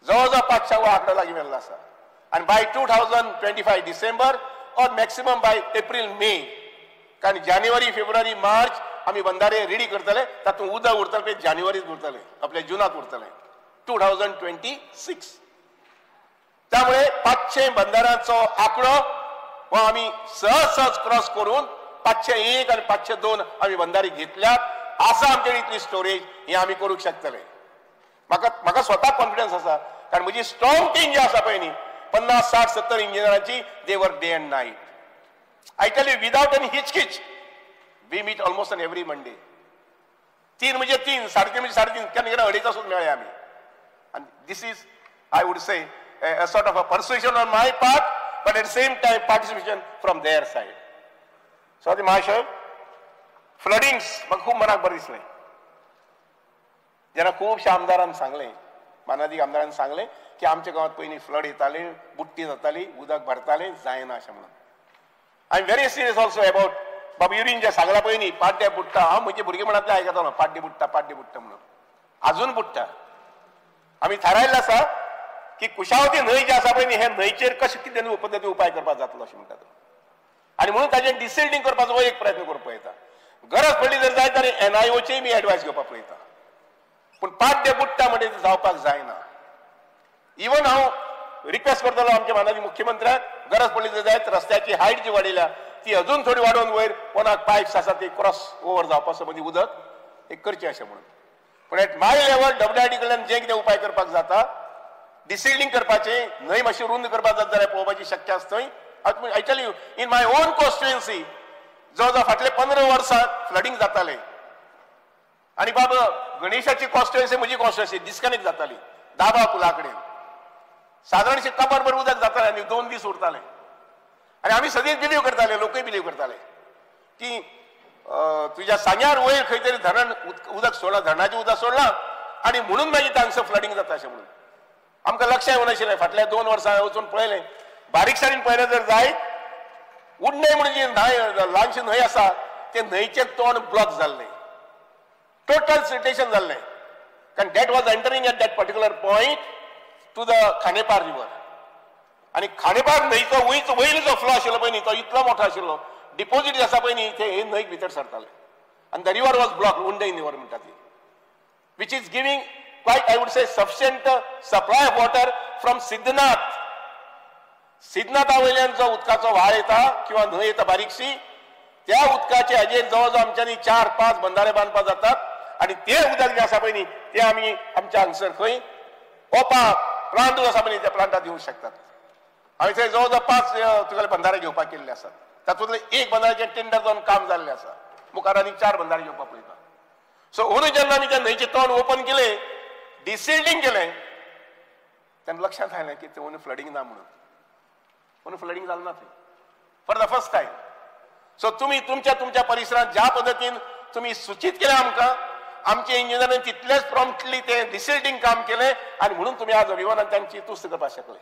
जवळ जवळ 500 हो आंकडो लागीं व्हेल्लो आसा. And by 2025 December or maximum by April May, कारण जानेवारी फेब्रुवारी मार्च आम्ही बंधारे रेडी करतले तातूंत उदक उरतले ते जानेवारीत उरतले आपल्या जुनात उरतले 2026. त्यामुळे 500 बंधाऱ्यांचो आंकडो हो आम्ही सहज क्रॉस करून 501 आणि 502 आम्ही बंधारे घेतल्यात. आसा आमचे इतली स्टोरेज हे आम्ही करूंक शकतले. म्हाका स्वता कॉन्फिडन्स आसा कारण म्हजी स्ट्रॉंग टीम जी आसा पळय न्ही 50, 60, 70 इंजिनियरांची they were day and night. I tell you without any हिचकिच we meet almost on every Monday. 3 म्हणजे 3, 3.5 म्हणजे 3.5, केन्ना केन्ना 2.5 तासून मेळ्ळे आमी. And this is, I would say, a sort of a persuasion on my part, but at the same time participation from their side. So the Mahashay, floodings म्हाका खूब मनाक बरें दिसलें. जेन्ना खुबशा आमदारांनी सांगलें, मानादी आमदारांनी सांगलें की आमच्या गांवांत पयलीं फ्लड येताले, बुट्टी जाताली, उदक भरतालें, जायना अशें म्हणून. I am very serious also about बाबा युरीन जे सांगला पळय न्ही पाड्डे बुट्टा. हांव म्हजे भुरगेपणांतले आयकतालो पाड्डे बुट्टा म्हणून. अजून बुट्टा. आमी थारायल्लें आसा की कुशावती न्हंय जी आसा पळय न्ही हे न्हंयचेर कशें कितें पद्दती उपाय करपाक जातलो अशें म्हणटात. आनी म्हणून ताचें डिसिल्डिंग करपाचो हो एक प्रयत्न करपाक पळयता. गरज पडली जर जाय जाल्यार NIOचेय मी एडवायस घेवपाक पळयता. पूण पाड्डे बुट्टा म्हणजे ते जावपाक जायना. इवन हांव रिक्वेस्ट करतलो आमच्या माननीय मुख्यमंत्र्याक गरज पडली जर जायत रस्त्याची हायट जी वाडयल्या ती अजून थोडी वाडोवन वयर कोणाक पायप्स आसा ते क्रॉस ओवर जावपा संबंधी उदक एक करचें अशें म्हणून. पूण एट माय लेवल WRD कडल्यान जे कितें उपाय करपाक जाता डिसिल्डिंग करपाचें न्हंय मातशी रुंद करपाक जाता जाल्यार पळोवपाची शक्य आसा थंय. I tell you in my on constituency जवळ फाटले 15 वर्सां फ्लडिंग जातालें. आणि बाबा गणेशाची कॉन्स्टिट्युएन्सी म्हजी कॉन्स्टिट्युएन्सी डिस्कनेक्ट जाताली दाबा पुला कडेन. सादारणशे कबर उदक जातालें आनी 2 दीस उरतालें. आनी आमी सगळीं बिलीव करताले, लोकूय बिलीव करताले की तुज्या सांग्यार वयर खंय तरी धरण उदक सोडलां, धरणाचें उदक सोडलां आनी म्हणून मागीर हांगसर फ्लडिंग जाता अशें म्हणून. आमकां लक्षाय येवं नाशिल्लें. फाटल्या 2 वर्सां वचून पळयलें बारीकसाणेन पळयलें जर जायत उडणे म्हणून जी न्हंय ल्हानशी न्हंय आसा ते न्हंयचें तोंड ब्लॉक जाल्लें. टोटल सिटेशन जाल्लें कारण that was entering at that particular point to the Khandepar river. आनी खांडेपार न्हंयचो वयर जो फ्लो आशिल्लो पळय न्ही तो इतलो मोठो आशिल्लो डिपॉझिट आसा पळय न्ही ते न्हंयक भितर सरताले आनी द रिवर वॉज ब्लॉक उंडे इन रिवर म्हणटा ती which is giving quite I would say sufficient supply of water from Siddhnath. सिद्धनाथा जो उदकाचो व्हाळ येता किंवा न्हंय येता बारीकशी त्या उदकाचे हाजेर जवळ आमच्यांनी 4-5 बंधारे बांदपाक जातात आनी ते उदक जे आसा पळय न्ही ते आमी आमच्या हांगसर खंय ओपाक प्लांट आसा पळय त्या प्लांटात दिवंक शकतात. हांवें थंय जवळ 5 तुगेले बंधारे घेवपाक केल्ले आसात. तातूंतले एक बंधाऱ्याचें टेंडर जावन काम जाल्लें आसा. मुखार आनी 4 बंधारे घेवपाक पळयता. सो अंदू जेन्ना आमी त्या न्हंयचें तोंड ओपन केलें डिसिल्डिंग केलें तेन्ना लक्षांत आयलें की थंय फ्लडिंग ना म्हणून. म्हणून फ्लडिंग जालें ना थंय for the first time. So तुमी तुमच्या परिसरांत ज्या पद्दतीन तुमी सूचित केलें आमकां आमचे इंजिनियरांनी तितलेच प्रॉम्प्टली ते डिसिल्डिंग काम केलें आनी म्हणून तुमी आज विमानान तांची तुस्त करपाक शकले.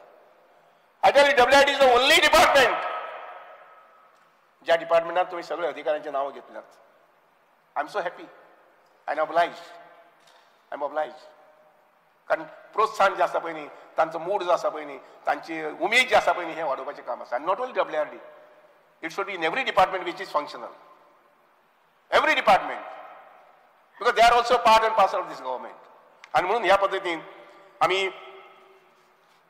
I tell you WRD is the only department ज्या डिपार्टमेंटान तुमी सगळे अधिकाऱ्यांची नांवां घेतल्यात. I am so happy. I am obliged. कारण प्रोत्साहन जे आसा पळय न्ही तांचो मूड जो आसा पळय न्ही तांची उमेद जी आसा पळय न्ही हें वाडोवपाचें काम आसा. आनी not only WRD, it should be in every department which is functional. Every department because they are also part and parcel of these government. आनी म्हणून ह्या पद्दतीन आमी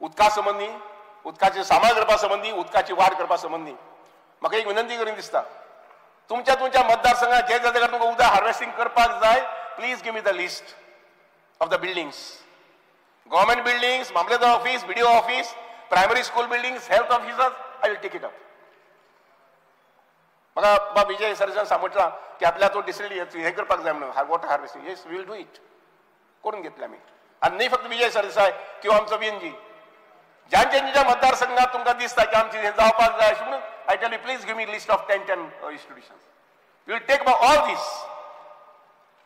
उदका संबंदी उदकाचें सांबाळ करपा संबंदी उदकाची वाड करपा संबंदी म्हाका एक विनंती करून दिसता तुमच्या मतदारसंघात जे जाग्यार तुमकां उदक हार्वेस्टिंग करपाक जाय please give me the list of the buildings. Government buildings, Mamladar office, BDO office, primary school buildings, health officers, I will take it up. म्हाका बाबा विजय सरसान सांगटला की आपल्या तो डिसिल्ड हे करपाक जाय म्हणून water harvesting. Yes we will do it. करून घेतले आमी. आनी न्ही फक्त विजय सरदेसाय किंवा आमचो BNG ज्यांच्या मतदारसंघात तुमकां दिसता की आमचे हे जावपाक जाय अशें म्हणून I tell you please give me list of 10 institutions. We will take about all these.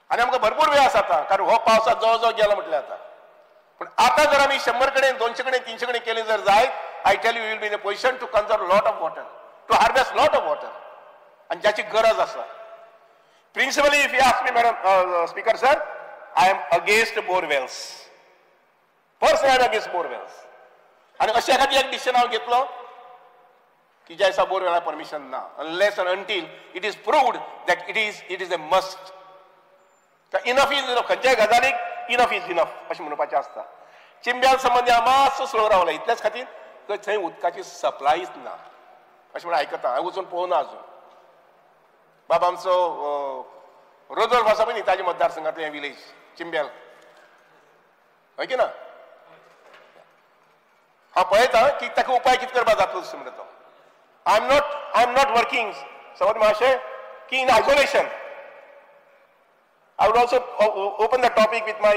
आनी आमकां भरपूर वेळ आसा आता कारण हो पावसात जवळ गेला म्हटल्यार आता. पण आता जर आम्ही 100 कडेन 200 कडेन 300 कडेन केले जर जायत I tell you will be in a position to conserve lot of water to harvest lot of water आणि ज्याची गरज आसा. Principally if you ask me madam speaker sir I am against borewells. Personally I am against borewells. आणि अशा एखादी एक decision हांव घेतलो की ज्या दिसा बोरवेला परमिशन ना, unless and until it is proved that it is a must. Enough is enough, खंयच्याय गजालीक इनफ इज इनफ अशें म्हणपाचें आसता. चिंब्याल संबंदी हांव मातसो स्लो रावला इतलेच खातीर थंय उदकाची सप्लायच ना अशें म्हणून आयकता. हांवें वचून पळोवना अजून. बाबा आमचो रोजोल्फ आसा पळय न्ही ताजे मतदारसंघांतलें विलेज चिंब्याल, हय की ना? हांव पळयतां की ताका उपाय कितें करपाक जातलो अशें म्हणटा तो. आय एम नॉट वर्किंग समज मातशें की in isolation. I would also open the topic with my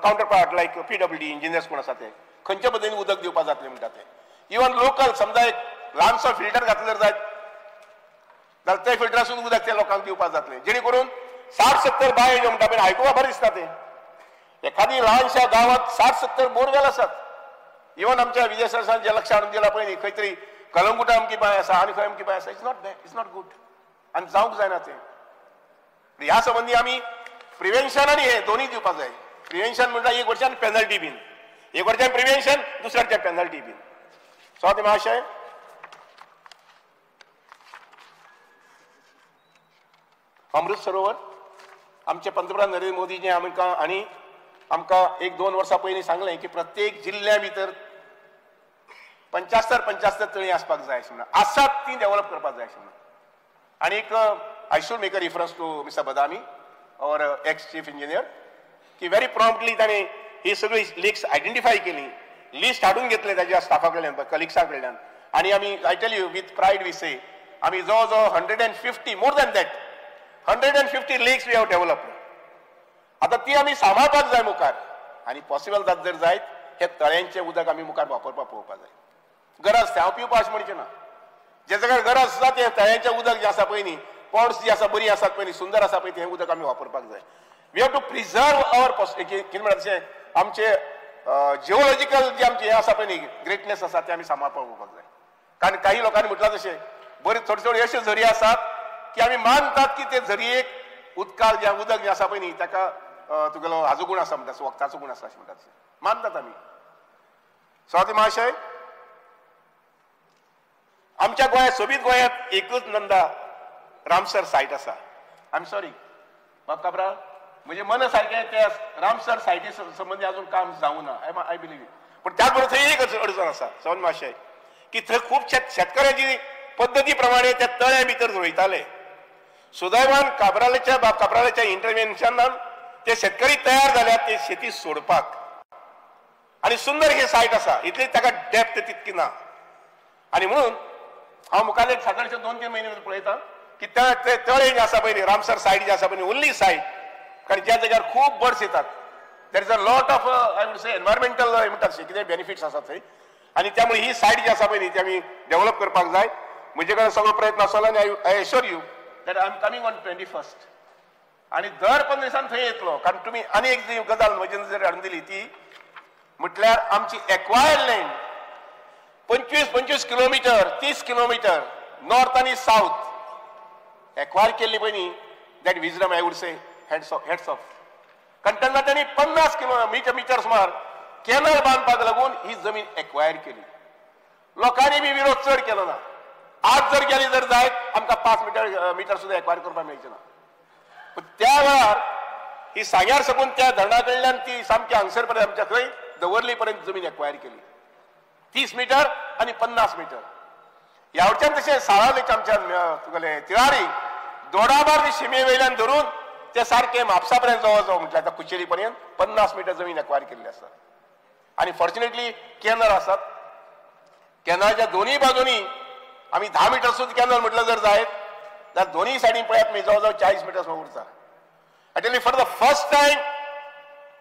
counterpart like PWD engineers कोण आसा ते खंयच्या पद्दतीन उदक दिवपाक जातलें म्हणटा ते. इवन लोकल समजा एक ल्हानसो फिल्टर घातलो जर जायत जाल्यार त्या फिल्टरासून उदक त्या लोकांक दिवपाक जातलें, जेणे करून 60-70 बाय ज्यो म्हणटा पळय आयकुपाक बरें दिसता ते. एखादी ल्हानशा गांवांत 60-70 बोरवेल आसात. इवन आमच्या विजय सरसान जे लक्ष हाडून दिला पळय न्ही, खंय तरी कलंगुटा अमकी बांय आसा आनी खंय अमकी बांय आसा. इट्स नॉट गुड आनी जावंक जायना तें. ह्या संबंधी आमी प्रिव्हेन्शन आनी हे दोन्ही दिवपाक जाय. प्रिव्हेन्शन म्हणटा एक वर्षान पेनल्टी बीन, एक वर्षान प्रिव्हेन्शन, दुसऱ्याच्या पेनल्टी बीन. स्वाती महाशय, अमृत सरोवर आमचे पंतप्रधान नरेंद्र मोदीजी आमकां 1-2 वर्सां पयलीं सांगलें की प्रत्येक जिल्ल्या भितर 75 तळी आसपाक जाय अशें म्हणून. आसात ती डेव्हलप करपाक जाय अशें म्हणून. आनीक I should make a reference to mister Badami और एक्स चीफ इंजिनियर की व्हेरी प्रॉम्प्टली ताणें ही सगळी लिक्स आयडेंटिफाय केली, लिस्ट हाडून घेतले ताच्या स्टाफा कडल्यान, कलिग्सा कडल्यान. आनी आमी I tell you with pride we say आमी जवळ जवळ 150 मोर दॅन दॅट 150 लेक्स वी हॅव डेव्हलप्ड. आतां ती आमी सांबाळपाक जाय मुखार. आनी पॉसिबल जात जर जायत हे तळ्यांचें उदक आमी मुखार वापरपाक पळोवपाक जाय. गरज ते हांव पिवपाक अशें म्हणचें ना. जे जाग्यार गरज आसा ते तळ्यांचें उदक जें आसा पळय न्ही, पॉन्ड्स जी आसा बरी आसात पळय न्ही, सुंदर आसा पळय तें उदक आमी वापरपाक जाय. We have to preserve our कितें म्हणटा तशें आमचे जिओलॉजिकल जे आमचे हें आसा पळय न्ही, ग्रेटनेस आसा ते आमी सांबाळपाक पळोवपाक जाय. कारण काही लोकांनी म्हटलां तशें बरे थोडे अशे झरी आसात की आमी मानतात की ते झरयेक उदकाक जें उदक जें आसा पळय न्ही ताका तुगेलो हाजो गूण आसा म्हणटा, वखदाचो गूण आसा अशें म्हणटा तशें मानतात आमी. स्वाती महाशय, आमच्या गोंयांत सोबीत गोंयांत एकूच नंदा रामसर सायट आसा. आय एम सॉरी बाब काबरा, म्हणजे मन सारकें त्या रामसर सायटी संबंदी अजून काम जावं ना. I believe it. पण त्याच बरोबर थंय एक अडचण आसा समज मातशें की थंय खूब शेतकऱ्याची पद्दती प्रमाणे त्या तळ्या भितर जुळयताले. सुदैवान काब्रालेच्या इंटरव्हेन्शनान ते शेतकरी तयार जाल्यात ते शेती सोडपाक. आनी सुंदर ही सायट आसा, इतली ताका डेप्थ तितकी ना. आनी म्हणून हांव मुखार सादारणशे 2-3 म्हयने पळयता की तळे जे आसा पळय रामसर सायट जी आसा पळय ओन्ली सायट, कारण ज्या जाग्यार खूब बर्ड्स येतात. देर is a lot of I would say environmental म्हणटात तशें कितें बेनिफिट्स आसात थंय. आनी त्यामुळे ही सायट जी आसा पळय न्ही ती आमी डेव्हलप करपाक जाय. म्हजे कडेन सगळो प्रयत्न आसलो आनी I assure you that I am coming on 21st. आनी दर 15 दिसान थंय येतलो. कारण तुमी आनी एक जी गजाल म्हजे नजर हाडून दिली ती म्हटल्यार आमची acquired land 25 kilometre 30 kilometre north आनी साऊथ एक्वायर केल्ली पळय न्ही, that wisdom I would say heads of. कारण तेन्ना तांणी 50 किलोमिटर सुमार कॅनल बांदपाक लागून ही जमीन एक्वायर केली. लोकांनी बी विरोध चड केलो ना. आज जर गेली जर जायत आमकां 5 मिटर सुद्दां एक्वायर करपाक मेळचें ना. पूण त्या वेळार ही सांग्यार साकून त्या धरणा कडल्यान ती सामकी हांगसर पर्यंत आमच्या थंय दवर्ली पर्यंत जमीन एक्वायर केली. 30 मीटर आनी 50 मीटर. ह्या वटेच्यान तशें साळावलेच्या आमच्या तुगेले तिळारी दोडामार्ग शिमे वयल्यान धरून ते सारखे म्हापसा पर्यंत जवळ म्हटल्यार आतां कुचेरी पर्यंत 50 मीटर जमीन एक्वायर केल्ली आसा. आनी फॉर्च्युनेटली कॅनल आसात. कॅनलाच्या दोनूय बाजूनी आमी 10 मीटर सुद्दां कॅनल म्हटलं जर जायत जाल्यार दोनूय सायडीन पळयात मी जवळ 40 मीटर उरता. Actually, for the first time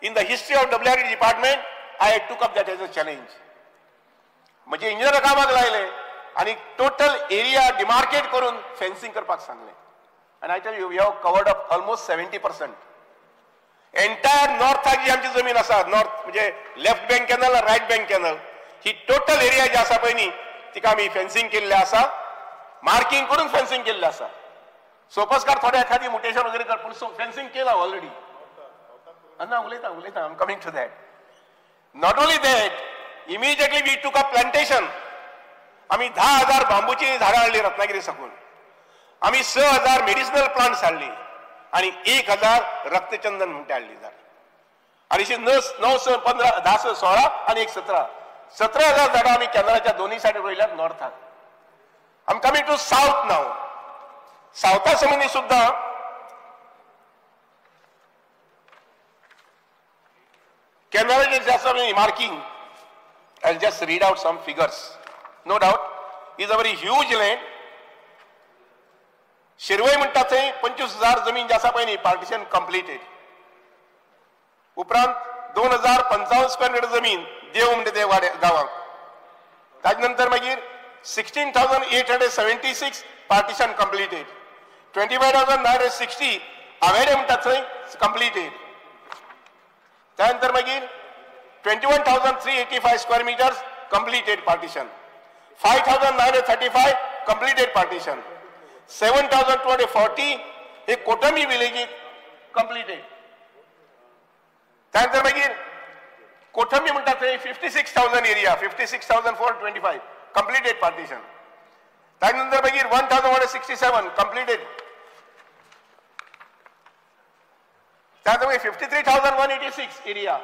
in the history of WRD department, I took up that as a challenge. म्हणजे इंजिनियर कामाक लायले आणि टोटल एरिया डिमार्केट करून फेन्सिंग करपाक सांगले. And I tell you, we have covered up almost 70%. Entire नॉर्थाक जी आमची जमीन आसा, नॉर्थ म्हणजे left bank canal right bank canal, ही टोटल एरिया जी आसा पळय न्ही तिका आमी फेन्सिंग केल्ले आसा, मार्किंग करून फेन्सिंग केल्ले आसा. सोपस्कार थोडे एखादी मुटेशन वगैरे कर, पूण फेन्सिंग केला ऑलरेडी. ना उलयता I am coming to that. Not only that, immediately we took up plantation आम्ही 10,000 बांबूची झाडं हाडली रत्नागिरी साकून, आम्ही 6,000 मेडिसिनल प्लांट्स हाडली आणि 1,000 रक्तचंदन म्हणते हाडली झाड. आणि 9, 15, 10, 16 आणि 1, 17,000 झाडां आम्ही केंद्राच्या दोन्ही सायडीक रोयल्यात नॉर्थाक. I am coming to south नाव. साऊथा संबंधी सुद्धा केंद्राचे जे आसा marking, I'll just read out some figures. No doubt, is a very huge land. शिरवय म्हणतात थंय 25,000 जमीन जी आसा पळय न्ही पार्टिशन कंप्लीटेड. उपरांत 2,055 स्क्वेअर मीटर जमीन देव म्हणटा ते गांवांक. ताजे नंतर मागीर 16,876 पार्टिशन कंप्लीटेड. 25,960 आवेडे म्हणटात थंय कंप्लीटेड. त्यानंतर मागीर 21,385 square metres completed partition, 5,935 completed partition, 7,240 हे कोटमी विलेज completed. त्यानंतर मागीर कोटमी म्हणतात ते 56,000 एरिया 56,425 completed partition. त्यानंतर मागीर 1,167 completed. त्यानंतर मागीर 53,186 एरिया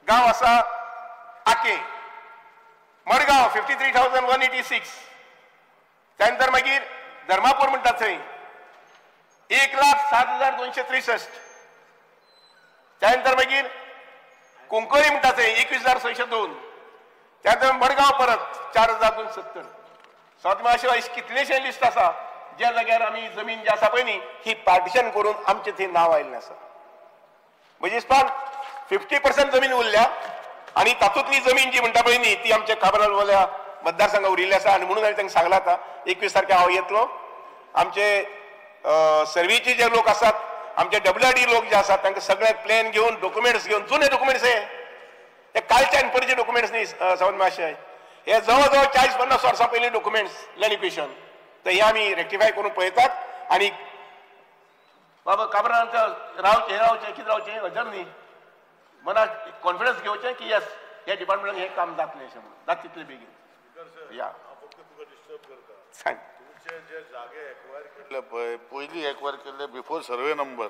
गांव आसा आके. मडगांव 53,186. त्यानंतर मागीर धर्मापूर म्हणटात थंय 1,07,263. त्यानंतर मागीर कुंकळी म्हणटात थंय 21,602. त्यानंतर मडगांव परत 4,270. सावथ महाराष्ट्र कितलेशे लिस्ट आसा ज्या जाग्यार आमी जमीन जी आसा पळय न्ही ही पार्टिशन करून आमचे थंय नांव आयिल्लें आसा. म्हणजे हिसपान 50% जमीन उरल्या आणि तातूंतली जमीन जी म्हणटा पळय न्ही ती आमच्या काबरालवाल्या मतदारसंघात उरिल्ली आसा. आनी म्हणून हांवें तांकां सांगलां आतां 21 तारखेर हांव येतलो. आमचे सर्वेचे जे लोक आसात, आमचे WRD लोक जे आसात तांकां सगळे प्लॅन घेवन डॉक्युमेंट्स घेवन जुने डॉक्युमेंट्स हे कालचे आनी परचे डॉक्युमेंट्स न्ही सावंत मातशे हे जवळ जवळ 40-50 वर्सां पयलीं डॉक्युमेंट्स लँड इक्वेशन तर हे आमी रेक्टिफाय करून पळयतात. आनी बाबा काबरांत रावचे कितें रावचें हजर न्ही मनाक कॉन्फिडन्स घेवचें की येस ह्या डिपार्टमेंटान हें काम जातलें अशें म्हणून जाता तितलें बेगीन. या सांग तुमचे जे जागे एक्वायर केल्ले पळय पयलीं एक्वायर केल्ले बिफोर सर्वे नंबर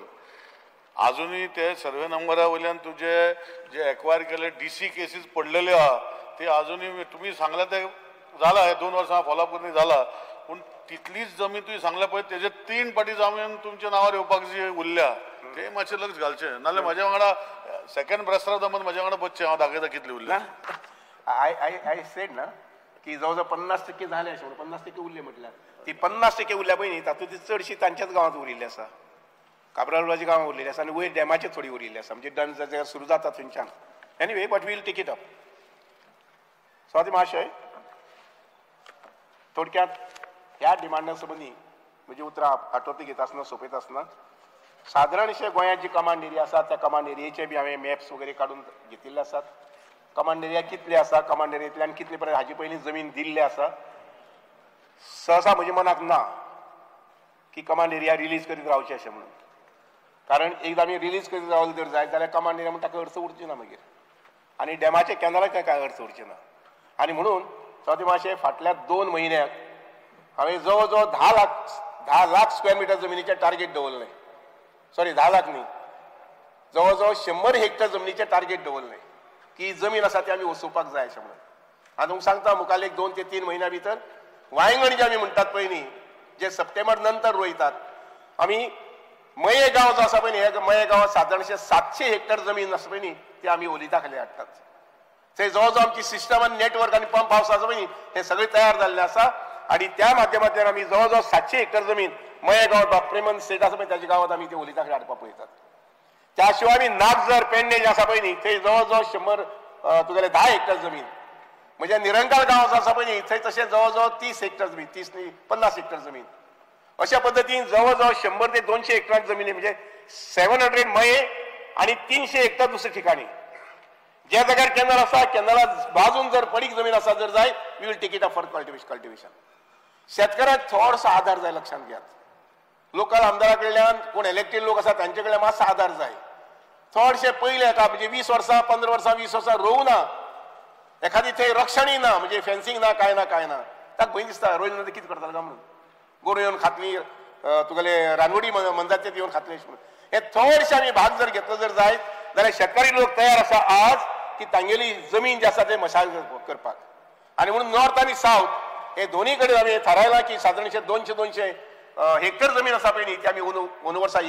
अजूनही ते सर्वे नंबरा वयल्यान तुजे जे एक्वायर केले DC केसीस पडलेले आहा ते अजूनही तुम्ही सांगला ते झाला हे 2 वर्सां फॉलोअप करून झाला पूण तितलीच जमीन तुम्ही सांगल्या पळय तेजे 3 पाटी जमीन तुमच्या नावार येवपाक जी उरल्या ते मातशें लक्ष घालचें नाल्यार म्हाज्या वांगडा सेकंड ब्रेस्तार जमत म्हाज्या वांगडा बसचें हांव दाखयता कितली उरल्या. आय सेड ना की जवळ जवळ 50% झाले अशें म्हणून 50% उरले म्हटल्यार ती 50% उरल्या पळय न्ही तातूंत चडशी तांच्याच गांवांत उरिल्ली आसा. काबरालवाच्या गांवांत उरलेली आसा आनी वयर डॅमाचेर थोडी उरिल्ली आसा म्हणजे डन जाल्यार सुरू जाता थंयच्यान. Anyway but will take it up. Swati महाशय थोडक्यात ह्या डिमांडा संबंधी म्हणजे उतरां आठवती घेता आसतना सोंपयता आसतना सादारणशे गोंयांत जी कमांड एरिया आसा त्या कमांड एरियेचे बी हांवें मॅप्स वगैरे काडून घेतिल्ले आसात. कमांड एरिया कितले आसा कमांड एरियेंतल्यान कितले पर्यंत हाजे पयलीं जमीन दिल्ले आसा. सहसा म्हज्या मनाक ना की कमांड एरिया रिलीज करीत रावचे अशें म्हणून कारण एकदां आमी रिलीज करीत रावले जर जायत जाल्यार कमांड एरिया म्हणटा ताका अर्थ उरची ना मागीर आनी डॅमाचे कॅनलाक काय अर्थ उरचे ना. आनी म्हणून स्वाती मातशें फाटल्या 2 म्हयन्याक हांवें जवळ जवळ 10 लाख स्क्वेअर मिटर जमिनीचें टार्गेट दवरलें. सॉरी 10 लाख न्ही जवळ जवळ 100 हेक्टर जमनीचें टार्गेट दवरलें की जमीन आसा ती आमी वसोवपाक जाय अशें म्हणून. आतां तुमकां सांगता मुखाल्ले 2 ते 3 म्हयन्या भितर वांयगण जे आमी म्हणटात पळय न्ही जे सप्टेंबर नंतर रोयतात आमी मये गांव जो आसा पळय न्ही हे मये गांवांत सादारणशे 700 हेक्टर जमीन आसा पळय न्ही ती आमी ओलिता खाली हाडटात. थंय जवळ जवळ आमची सिस्टम आनी नेटवर्क आनी पंप हावस आसा पळय न्ही हे सगळे तयार जाल्ले आसा आनी त्या माध्यमांतल्यान आमी जवळ जवळ 700 हेक्टर जमीन मये गांवांत डॉक्टरेमन स्टेट आसा पळय ताच्या गांवांत आमी ती ओलिता खाली हाडपाक पळयतात. त्या शिवाय आमी नागझर पेडणे जे आसा पळय न्ही थंय जवळ जवळ 100 तुगेले 10 हेक्टर जमीन म्हणजे निरंकाल गांव जो आसा पळय न्ही थंय तशें जवळ जवळ 30 हेक्टर जमीन 30 न्ही 50 हेक्टर जमीन अशा पद्दतीन जवळ जवळ 100 ते 200 हेक्टर जमिनी म्हणजे 700 मये आणि 300 हेक्टर दुसऱ्या ठिकाणी ज्या जाग्यार कॅनल आसा कॅनला बाजून जर पडीक जमीन आसा जर जाय we will take it up for cultivation. शेतकऱ्याक थोडसो आधार जाय लक्षांत घेयात. लोकल आमदारा कडल्यान कोण इलेक्टेड लोक आसा तांचे कडल्यान मातसो आधार जाय. थोडशे पयले येता म्हणजे 20 वर्सां 15 वर्सां 20 वर्सां रोवू ना एखादी थंय रक्षणय ना म्हणजे फेन्सिंग ना काय ना ताका भंय दिसता रोयले नंतर कितें करतालो काय म्हणून गोरू येवन खातली तुगेले रानवडी म्हणटात ते येवन खातले म्हणून हे चडशे आमी भाग जर घेतलो जर जायत जाल्यार शेतकरी लोक तयार आसा आज की तांगेली जमीन जी आसा ते मशाल करपाक आनी म्हणून नॉर्थ आनी सावथ हे दोनूय कडेन आमी थारायलां की सादारणशे 200 हेक्टर जमीन आसा पळय न्ही ती आमी अंदू वर्सा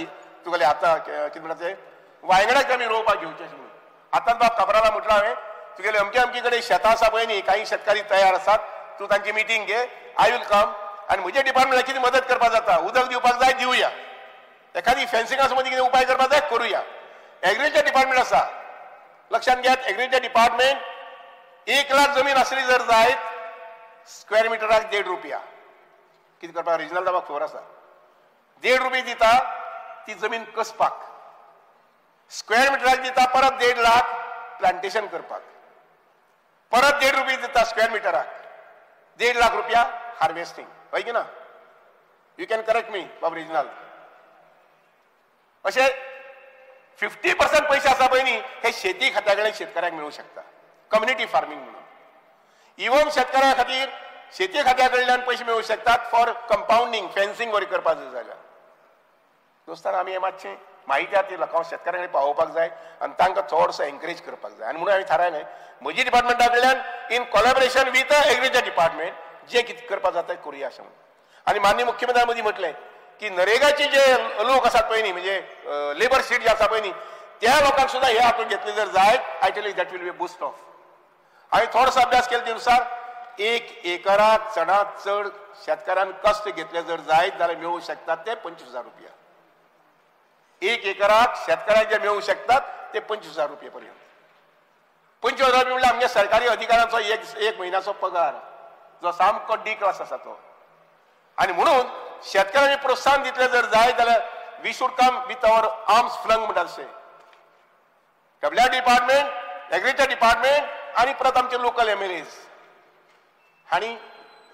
तुगेले आतां कितें म्हणटा ते वांयगडाक आमी रोवपाक घेवचे अशें म्हणून आतांच बाब खबराला म्हटलं हांवें तुगेले अमके अमके कडेन शेतां आसा पळय न्ही काही शेतकरी तयार आसात तूं तांची मिटींग घे आय विल कम आनी म्हज्या डिपार्टमेंटान कितें मदत करपाक जाता उदक दिवपाक जाय दिवया एखादी फेन्सिंगा मदीं कितें उपाय करपाक जाय करुया एग्रीकल्चर डिपार्टमेंट आसा लक्षात घेयात एग्रीकल्चर डिपार्टमेंट 1 लाख जमीन आसली जर जायत स्क्वेअर मिटराक 1.5 रुपया कितें करपाक रिजनल दाबाक खबर आसा 1.5 रुपये दिता ती जमीन कसपाक स्क्वेअर मिटराक दिता परत 1.5 लाख प्लांटेशन करपाक परत 1.5 रुपये दिता स्क्वेअर मिटराक 1.5 लाख रुपया हार्वेस्टिंग होय की ना यू कॅन करेक्ट मी बाब रिजनल अशे 50% पैसे आसा पळय न्ही हे शेती खात्या कडेन शेतकऱ्याक मेळूं शकता कम्युनिटी फार्मिंग म्हणून इवन शेतकऱ्या खातीर शेती खात्या कडल्यान पयशे मेळूं शकतात फॉर कंपाउंडिंग फेन्सिंग वरी करपाक जाय जाल्यार दोस्तार आमी हे मातशें माहिती आहा ती लोकांक शेतकऱ्यां कडेन पावोवपाक जाय आनी तांकां चडसो एनकरेज करपाक जाय आनी म्हणून हांवें थारायलें म्हजी डिपार्टमेंटा कडल्यान in collaboration with agriculture department जे कितें करपाक जाता तें करुया अशें म्हणून आनी माननीय मुख्यमंत्र्यान मदीं म्हटलें की नरेगाचे जे लोक आसात पळय न्ही म्हणजे लेबर सीट जे आसा पळय न्ही त्या लोकांक सुद्दां हे हातूंत घेतले जर जायत I tell you that will be boost of हांवें थोडोसो अभ्यास केलो त्यानुसार 1 एकराक चडांत चड शेतकऱ्यान कश्ट घेतले जर जायत जाल्यार मेळूं शकतात ते 25,000 रुपया 1 एकराक शेतकऱ्याक जे मेळूं शकतात ते 25,000 रुपये पर्यंत 25,000 रुपये म्हणल्यार आमच्या सरकारी अधिकाऱ्यांचो एक म्हयन्याचो पगार जो सामको डी क्लास आसा तो आनी म्हणून शेतकऱ्यांनी प्रोत्साहन दितले जर जाय जाल्यार we should come with our arms flung म्हणटा तशें डब्ल्यूआर डिपार्टमेंट एग्रीकल्चर डिपार्टमेंट आनी परत आमचे लोकल MLAs हांणी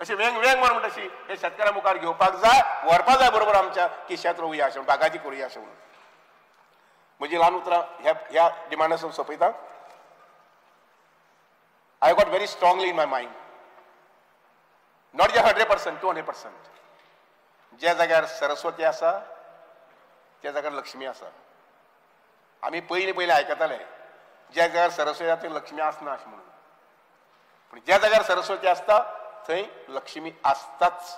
अशें वेग म्हणटा तशी हे शेतकऱ्या मुखार घेवपाक जाय व्हरपाक जाय बरोबर आमच्या की शेत रोवया अशें बागायती करुया अशें म्हणून म्हजी ल्हान उतरां ह्या डिमांडासून सोंपयता I got very strongly in my mind not जे 100% 200% ज्या जाग्यार सरस्वती आसा त्या जाग्यार लक्ष्मी आसा आमी पयलीं आयकताले ज्या जाग्यार सरस्वती आसा थंय लक्ष्मी आसना अशें म्हणून पूण ज्या जाग्यार सरस्वती आसता थंय लक्ष्मी आसताच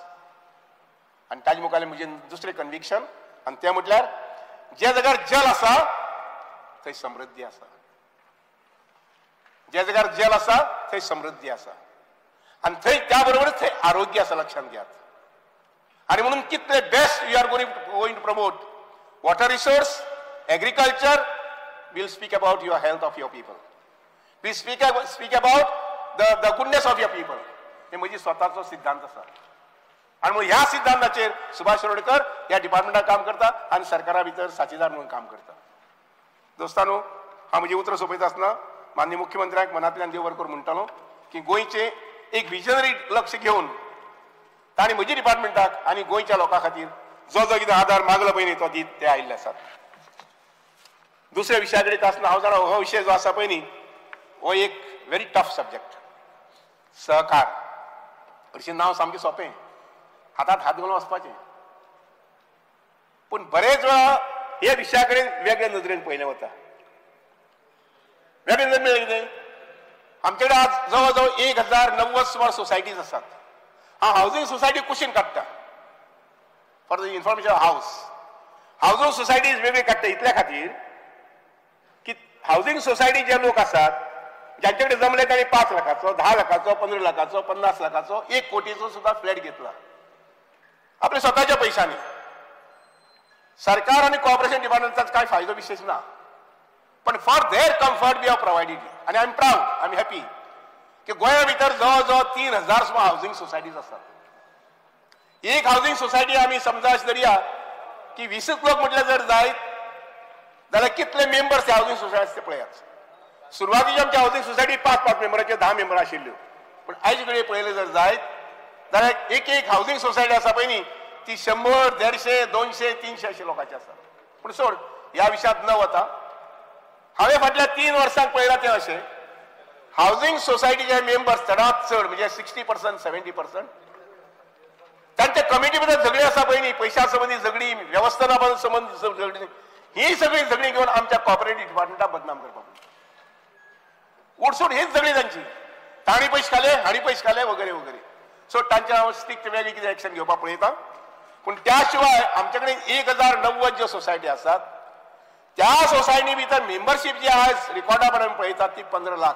आनी ताजे मुखार म्हजें दुसरें कन्विक्शन आनी तें म्हटल्यार ज्या जाग्यार जल आसा थंय समृद्धी आसा ज्या जाग्यार जल आसा थंय समृद्धी आसा आनी थंय त्या बरोबरच थंय आरोग्य आसा लक्षात घेयात आनी म्हणून कितले best you are going to promote water resource agriculture will speak about your health of your people we speak about the goodness of your people हे म्हजी स्वताचो सिद्धांत आसा आनी म्हणून ह्या सिद्धांताचेर सुभाष शिरोडकर ह्या डिपार्टमेंटान काम करता आनी सरकारा भितर साथीदार म्हणून काम करता दोस्तानो हांव म्हजी उतरां सोंपयता आसतना माननीय मुख्यमंत्र्याक मनांतल्यान देव बरें करूं म्हणटालो की गोंयचे एक विजनरी लक्ष घेवन तांणी म्हज्या डिपार्टमेंटाक आनी गोंयच्या लोकां खातीर जो जो कितें आदार मागलो पळय न्ही तो दीत ते आयिल्ले आसात दुसऱ्या विशया कडेन आसतना हांव जाणा हो विशय जो आसा पळय न्ही हो एक व्हेरी टफ सब्जेक्ट सहकार हरशीं नांव सामकें सोंपें हातांत हात घालून वचपाचें पूण बरेच वेळा हे विशया कडेन वेगळे नदरेन पळयलें वता वेगळे नदरेन म्हणल्यार कितें आमचे कडेन आज जवळ जवळ 1090 सुमार सोसायटीज आसात हांव हावजींग सोसायटी कुशीन काडटा for the information housing societies वेगळे काडटा इतल्या खातीर की हावजींग सोसायटी जे लोक आसात ज्यांचे कडेन जमले तांणी 5 लाखाचो 10 लाखाचो 15 लाखाचो 50 लाखाचो 1 कोटीचो सुद्धा फ्लॅट घेतला आपल्या स्वताच्या पैशांनी सरकार आणि कॉर्पोरेशन डिपार्टमेंटाचा काय फायदो विशेष ना पण for their comfort we have provided आणि I am proud I am happy की गोंया भितर जवळ जवळ 3000 सुमार हावजींग सोसायटीज आसात एक हावजींग सोसायटी आमी समजा अशें धरया की 20 लोक म्हटल्यार जर जायत जाल्यार कितले मेंबर्स त्या हावजींग सोसायटी ते पळयात सुरवातीच्या आमच्या हावजींग सोसायटी 5 मेंबराचे 10 मेंबर आशिल्ल्यो पण आयज घडये पळयले जर जायत जाल्यार एक हावजींग सोसायटी आसा पळय न्ही ती 100 150 200 300 अशे लोकांची आसा पूण सोड ह्या विशयांत न वता हांवें फाटल्या 3 वर्सांक पळयलां तें अशें हावजींग सोसायटीचे मेंबर्स चडांत चड म्हणजे 60% 70% तांच्या कमिटी भितर झगडी आसा पळय पैशा संबंधी झगडी व्यवस्थापना संबंधी झगडी ही सगळी झगडी घेऊन आमच्या कॉर्पोरेट डिपार्टमेंटाक बदनाम करपाक उडसूट हीच झगडी तांची तांणी पयशे खाले हांणी पयशे खाले वगैरे वगैरे सो तांचे हांव स्ट्रिक्ट वेगळी कितें एक्शन घेवपाक पळयता पूण त्या शिवाय आमचे कडेन 1090 ज्यो सोसायटी आसात त्या सोसायटी भितर मेंबरशीप जी आज रिकॉर्डा प्रमाणे पळयतात ती 15 लाख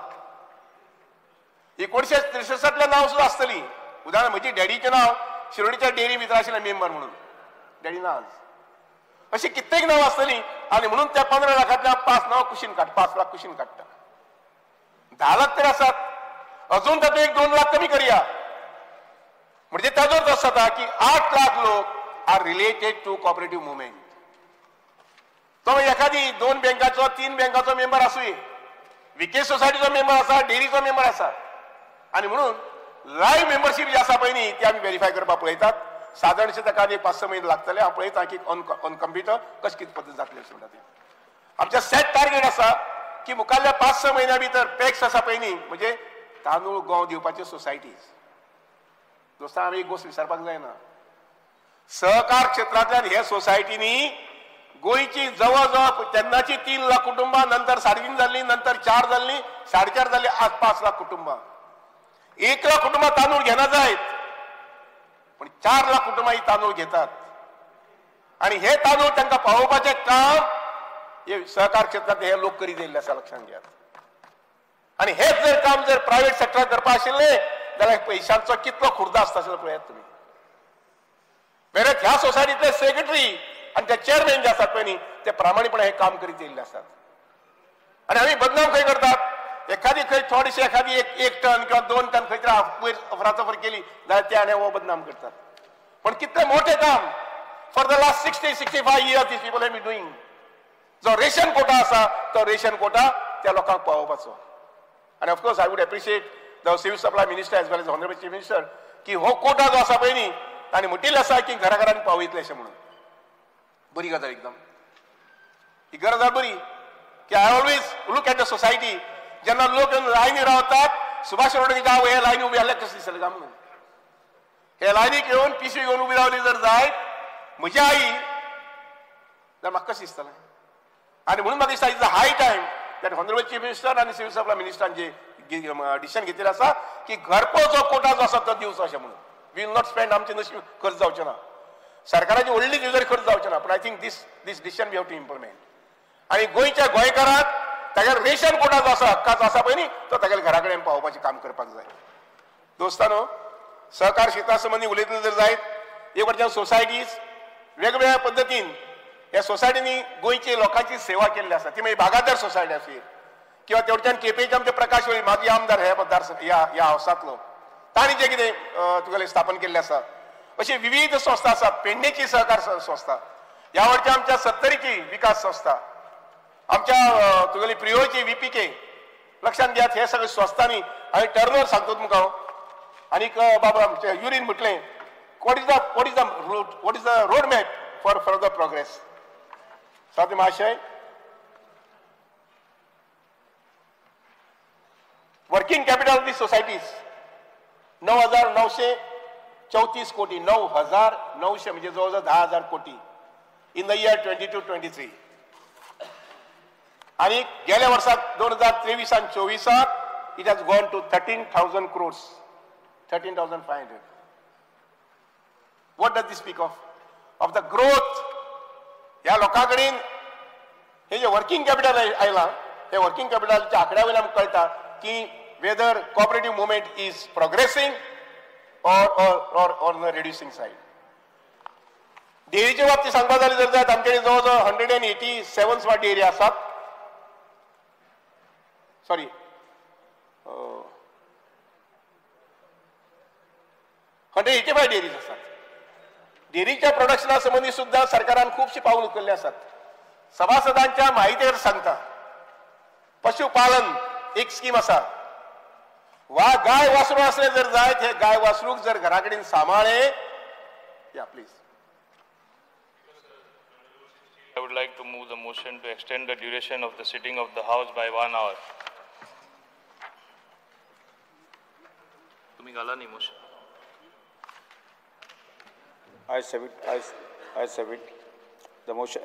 1963 नांव सुद्धा आसतली उदाहरण म्हजी डॅडीचें नांव शिरोडीच्या डेअरी भितर आशिल्लें मेंबर म्हणून डॅडी ना आज अशी कित्येक नांव आसतली आनी म्हणून त्या 15 लाखांतल्या 5 नांव कुशीन काड 5 लाख कुशीन काडटा 10 लाख तर आसात अजून तातूंत 1-2 लाख कमी करया म्हणजे ताजो अर्थ असो जाता की 8 लाख लोक are related to cooperative movement तो एखादी 2 बँकाचो 3 बँकाचो मेंबर आसूय विके सोसायटीचो मेंबर आसा डेअरीचो मेंबर आसा आणि म्हणून लायव्ह मेंबरशीप जी आसा पळय न्ही ती आमी व्हेरीफाय करपाक पळयतात सादारणशे ताका 5-6 म्हयने लागतले हांव पळयता की ऑन कंप्युटर कशें कितें पद्दत जातली अशें म्हणटा तें आमच्या सेट टार्गेट आसा की मुखारल्या 5-6 म्हयन्या भितर पॅक्स आसा पळय न्ही म्हणजे तांदूळ गंव दिवपाच्यो सोसायटीज दोस्तां हांवें एक गोश्ट विसरपाक जायना सहकार क्षेत्रांतल्यान हे सोसायटीनी गोंयची जवळ जवळ तेन्नाची 3 लाख कुटुंबां नंतर 3.5 जाल्ली नंतर 4 जाल्ली 4.5 जाल्ली आज 5 लाख कुटुंबां 1 लाख कुटुंबां तांदूळ घेना जायत पण 4 लाख कुटुंबां ही तांदूळ घेतात आणि हे तांदूळ तांकां पावोवपाचें काम हे सहकार क्षेत्रांत हे लोक करीत येयल्ले आसा लक्षांत घेयात आणि हेच जर काम जर प्रायव्हेट सेक्टराक करपा आशिल्लें जाल्यार पयशांचो कितलो खुर्द आसता आशिल्लो पळयात तुमी वेरेंच ह्या सोसायटीतले सेक्रेटरी आणि ते चेअरमॅन जे आसात पळय न्ही ते प्रामाणीकपणे हे काम करीत येयल्ले आसात आणि आमी बदनाम खंय करतात एखादी खंय थोडीशी एखादी 1 टन किंवा 2 टन खंय तरी अफरातफर केली जाल्यार ते आनी हो बदनाम करतात पण कितले मोठे काम for the last 60-65 years these people have been doing जो रेशन कोटा आसा तो रेशन कोटा त्या लोकांक पावोवपाचो आणि of course I would appreciate the civil supply minister as well as honourable chief minister की हो कोटा जो आसा पळय न्ही तांणी म्हटिल्लें आसा की घराघरांनी पावयतले अशें म्हणून बरी गजाल एकदम ही गरज बरी की I always look at the society जेन्ना लोक लायनी रावतात सुभाष रोडीच्या हे लायनी उबी आसल्यार कशें दिसतलें काय म्हणून हे लायनीक येवन पिशवी घेवन उबी रावली जर जायत म्हजी आई जाल्यार म्हाका कशें दिसतलें आणि म्हणून म्हाका दिसता is the high time that honourable chief minister आणि सिव्हिल सप्लाय मिनिस्टरान जे डिसिजन घेतिल्लें आसा की घरपोच जो कोटा जो आसा तो दिवचो अशें म्हणून वी विल नॉट स्पेंड आमचे नशीब खर्च जावचें ना सरकाराची व्हडली जबाबदारी खर्च जावचें ना पण I think this decision we have to implement आणि गोंयच्या गोंयकाराक तागेर रेशन कोटा जो आसा हक्काचो आसा पळय न्ही तो तागेर घरा कडेन पावोवपाचें काम करपाक जाय दोस्तानो सहकार क्षेत्रा संबंधी उलयतले जर जायत एक वटच्यान सोसायटीज वेगवेगळ्या पद्दतीन ह्या सोसायटीनी गोंयच्या लोकांची सेवा केल्ली आसा ती मागीर बागायतदार सोसायटी आसली किंवा तेवटच्यान केपेंचे आमचे प्रकाश वळी माजी आमदार हे मतदार ह्या हावसांतलो तांणी जे कितें तुगेलें स्थापन केल्लें आसा अशी विविध संस्था आसात पेडणेची सहकार संस्था ह्या वटच्या आमच्या सत्तरीची विकास संस्था आमच्या तुगेली प्रियोची VPK लक्षांत घेयात हे सगळे संस्थांनी हांवें टर्नओवर सांगतो तुमकां हांव आनीक बाबा आमचे युरीन म्हटलें what is the road map for further progress Swati महाशय working capital of the societies 9,934 कोटी 9,900 म्हणजे जवळजवळ 10,000 कोटी इन द इयर 22-23 आणि गेल्या वर्साक 2023 आणि 24 it has gone to 13,000 crores 13,500 what does this speak of the growth ह्या लोकां कडेन हे जे वर्किंग कॅपिटल आयलां हे वर्किंग कॅपिटलच्या आंकड्या वयल्यान आमकां कळटा की whether cooperative movement is progressing or on the reducing side. डेअरीच्या बाबतीत सांगपा जाल्यार जर जायत आमचे जवळजवळ 187 स्मार्ट डेअरी आसात सॉरी 185 डेअरीज आसात डेअरीच्या प्रोडक्शना संबंधी सुद्धा सरकारान खूबशी पावल उखल्ली आसात सभासदांच्या माहितीर सांगता पशुपालन एक स्कीम आसा वा गाय वासरू असले जर जायत हे गाय वासरूक जर घरा कडेन सांबाळे या please I would like to move the motion to extend the duration of the sitting of the House by 1 hour. तुम्ही घाला नाही motion. I submit. The motion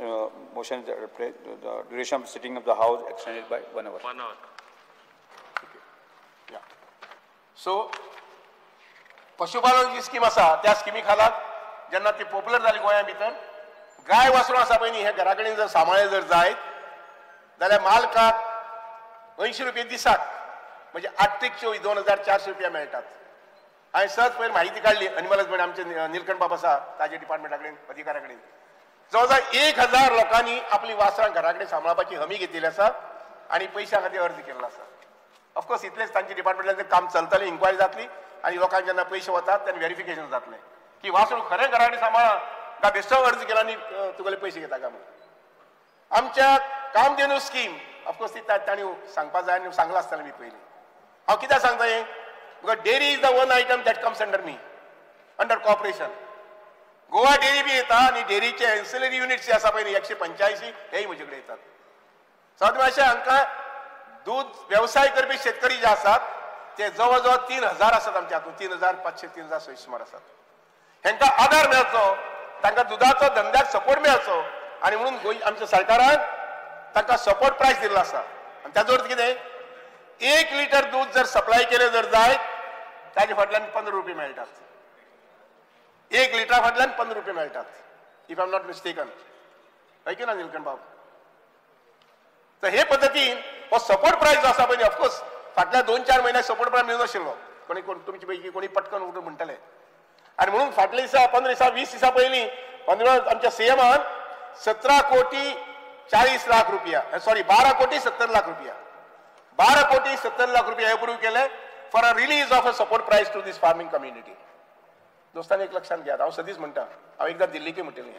is the duration of sitting of the House extended by 1 hour. 1 hour. So पशुपालन जी scheme आसा त्या स्किमी खाला जेन्ना ती पॉप्युलर जाली गोंया भितर गाय वासरूं आसा पळय न्ही हे घरा कडेन जर सांबाळ्ळे जर जायत जाल्यार मालकाक 80 रुपया दिसाक म्हणजे 8 ते 24 2400 रुपया मेळटात. हांवें सहज पयर म्हायती काडली एनिमल हजबंड आमचे निलकंठ बाब आसा ताजे डिपार्टमेंटा कडेन अधिकाऱ्या कडेन जवळजवळ 1000 लोकांनी आपली वासरां घरा कडेन सांबाळपाची हमी घेतिल्ली आसा आनी पयशा खातीर अर्ज केल्लो आसा. ऑफकोर्स इतलेंच तांचे डिपार्टमेंटाचें काम चलतलें इन्क्वायरी जातली आनी लोकांक जेन्ना पयशे वतात तेन्ना व्हेरिफिकेशन जातलें की वासरूं खरें घरा कडेन सांबाळा काय बेश्टो अर्ज केला आनी तुगेले पयशे घेता काय म्हणून. आमच्या कामधेनू स्कीम ऑफकोर्स ती तांणी सांगपाक जाय आनी सांगला आसतलें मी पयलीं. हांव कित्याक सांगता हें because dairy is the one item that comes under me under corporation. Goa dairy बी येता आनी डेरीचे एन्सिलरी युनिट्स जे आसा पळय 185 हेय म्हजे कडेन येतात. सावथ मातशें हांकां दूध व्यवसाय करपी शेतकरी जे आसात ते जवळजवळ 3000 आसात आमच्या हातूंत 3500 3600 सुमार आसात. हेंकां आदार मेळचो तांकां दुधाचो धंद्याक सपोर्ट मेळचो आनी म्हणून गोंय आमच्या सरकारान तांकां सपोर्ट प्रायस दिल्लो आसा. आनी ताजो अर्थ कितें 1 लिटर दूध जर सप्लाय केलें जर जायत ताजे फाटल्यान 15 रुपये मेळटात. 1 लिटरा फाटल्यान 15 रुपये मेळटात if I am not mistaken. ऐक ना निलकंठ बाब. तर हे पद्दतीन हो सपोर्ट प्रायस जो आसा पळय ऑफकोर्स फाटल्या 2-4 म्हयन्याक सपोर्ट प्रायस मेळनाशिल्लो कोणी तुमचे पैकी कोणी पटकन उठून म्हणटले आनी म्हणून फाटल्या दिसा 15 दिसा 20 दिसा पयलीं 15 आमच्या सीएमान 17 कोटी 40 लाख रुपया 12 कोटी 70 लाख रुपया 12 कोटी 70 लाख रुपया अप्रूव्ह केले for a release of a support प्रायस टू दीस फार्मिंग कम्युनिटी. दोस्तांनी एक लक्षात घ्या हांव सदींच म्हणटा हांव एकदां दिल्लीकय म्हटलें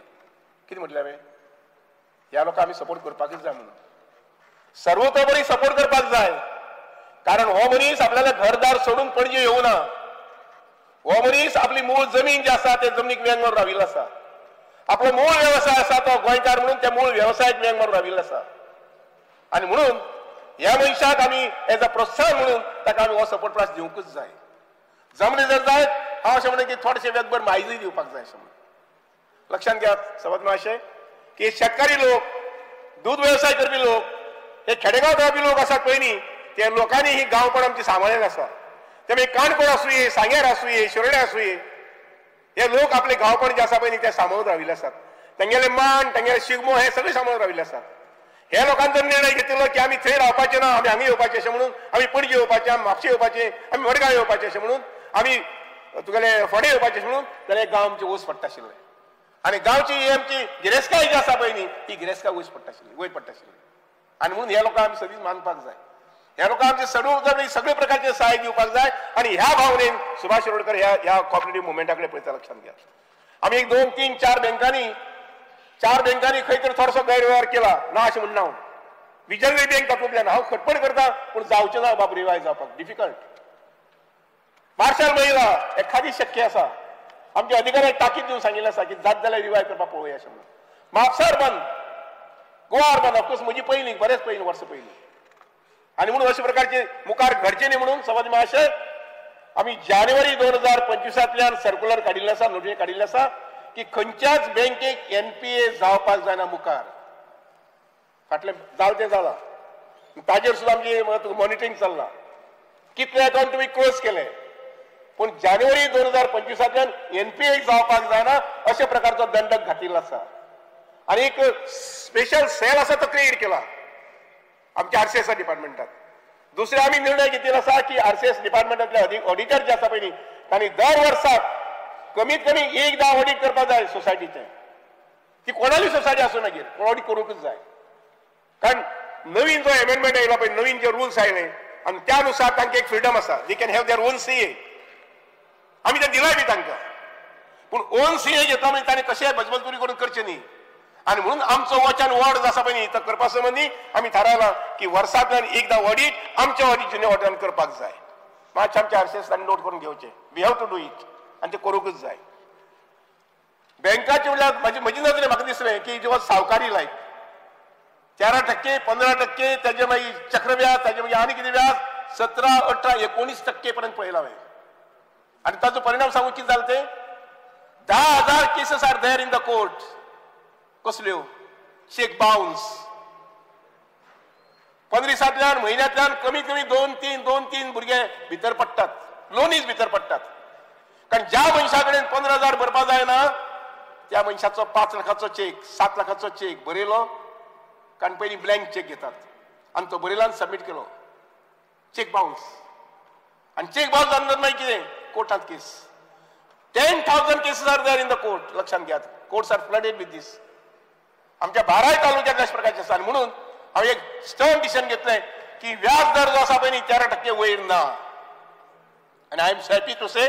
कितें म्हटलें हांवें ह्या लोकांक आमी सपोर्ट करपाकच जाय म्हणून सर्वतोपरी सपोर्ट करपाक जाय. कारण हो मनीस आपल्याला घरदार सोडून पणजे येवना. हो मनीस आपली मूळ जमीन जी आसा ते जमनीक वेंग मारून राविल्लो आसा. आपलो मूळ व्यवसाय आसा तो गोंयकार म्हणून त्या मूळ व्यवसायाक वेंग मारून राविल्लो आसा आनी म्हणून ह्या मनशाक आमी एज अ प्रोत्साहन म्हणून ताका आमी हो सपोर्ट प्रायस दिवंकूच जाय. जमले जर जायत हांव अशें म्हणटा की थोडेशे वेगभर माहिती दिवपाक जाय अशें म्हणून. लक्षात घेयात सवत महाशय की शेतकारी लोक दूध व्यवसाय करपी लोक हे खेडेगांव रावपी लोक आसात पळय न्ही ते लोकांनी ही गांवपण आमची सांबाळलेली आसा. ते मागीर काणकोण आसूये सांगेर आसूये शिरोडे आसूये हे लोक आपले गांवपण जे आसा पळय न्ही ते सांबाळून राविल्ले आसात. तेंगेले मान तेंगेले शिगमो हे सगळे सांबाळून राविल्ले आसात. हे लोकांनी जर निर्णय घेतिल्लो की आमी थंय रावपाचे ना आमी हांगा येवपाचे अशें म्हणून आमी पणजे येवपाचे आमी म्हापशे येवपाचे आमी मडगांव येवपाचे अशें म्हणून आमी तुगेले फोडे येवपाचे म्हणून जाल्यार गांव आमचे वच पडटा आशिल्ले आनी गांवची ही आमची गिरेस्काय जी आसा पळय न्ही ती गिरेस्काय वयर पडटा आशिल्ली आनी म्हणून ह्या लोकांक आमी सदींच मानपाक जाय. ह्या लोकांक आमचे सगळे प्रकारचे सहाय्य दिवपाक जाय आनी ह्या भावनेन सुभाष शिरोडकर ह्या कॉपरेटिव्ह मुवमेंटा कडेन पळयता लक्षात घ्या. आमी 1 2 3 4 बँकांनी खंय तरी थोडोसो गैरव्यवहार केला ना अशें म्हणना हांव. विजनरी बँक तातूंतल्यान हांव खटपट करता पूण जावचें ना बाब रिवायज जावपाक डिफिकल्ट. मार्शल महिला एखादी शक्य आसा आमच्या अधिकाऱ्याक ताकीद दिवन सांगिल्लें आसा की जात जाल्यार रिवायज करपाक पळोवया अशें म्हणून. म्हापसार बंद गोवा अर्बन ऑफकोर्स म्हजी पयलीं बरेच पयलीं वर्सां पयलीं आनी म्हणून अशा प्रकारचे मुखार घडचे न्ही म्हणून समज महाशय आमी जानेवारी 2025 सर्क्युलर काडिल्लें आसा नोटीस काडिल्लें आसा की खंयच्याच बँकेक NPA जावपाक जायना मुखार. फाटलें जालें तें जालां ताजेर सुद्दां आमची मॉनिटरींग चल्लां. कितले अकावंट तुमी क्लोज केले पूण जानेवारी 2025 NPA जावपाक जायना अशा प्रकारचो दंडक घातिल्लो आसा. आनी एक स्पेशल सेल आसा तो क्रिएट केला आमच्या RCS डिपार्टमेंटात. दुसरे आमी निर्णय घेतिल्लो आसा की RCS डिपार्टमेंटातले ऑडिटर जे आसा पळय न्ही तांणी दर वर्साक कमीत कमी एकदां ऑडिट करपाक जाय सोसायटीचें. ती कोणाली सोसायटी आसूं मागीर पूण ऑडिट करूंकच जाय. कारण नवीन जो एमेंडमेंट आयला पळय नवीन जे रुल्स आयले आनी त्या अनुसार तांकां एक फ्रिडम आसा they can have their own CA. आमी ते दिलाय बी तांकां पूण ओन CA घेता म्हणजे ताणें कशेंय मजबुरी करून करचें न्ही. आनी म्हणून आमचो वॉच वर्ड आसा पळय न्ही तो करपा संबंदी आमी थारायला की वर्सांतल्यान एकदां ऑडिट आमच्या ऑडिट ऑर्डर करपाक जाय. मातशें आमच्या RCS नोट करून घेवचें we have to do it आनी ते करूंकच जाय. बँकाचे म्हणल्यार म्हजी नदरेन म्हाका दिसलें की जेव्हा सावकारी लायक 13% 15% त्याचे मागीर चक्रव्याज त्याचे मागीर आनी कितें व्याज 17, 18, 19% पर्यंत पळयला हांवें. आनी ताचो परिणाम सांगू कितें जालें तें 10,000 cases are there in the court. कसल्यो? Cheque bounce. 15 दिसांतल्यान म्हयन्यांतल्यान कमी कमी 2-3 भुरगे भितर पडटात, लोनीज भितर पडटात. कारण ज्या मनशा कडेन 15,000 भरपा जायना त्या मनशाचो 5 लाखाचो चेक, 7 लाखाचो चेक बरयलो, कारण पयलीं ब्लँक चेक घेतात आनी तो बरयलो आनी सबमीट केलो. Check bounce. आनी चेक बाउन्स जावन मागीर कितें? कोर्टांत case. 10,000 cases are there in the court. लक्षात घ्यात. Courts are flooded with this. आमच्या 12 तालुक्यात अशा प्रकारचे आसा. म्हणून हांवें एक स्टर्न डिसिजन घेतलें की व्याज दर जो आसा पळय न्ही 13% वयर ना. आनी I am happy to say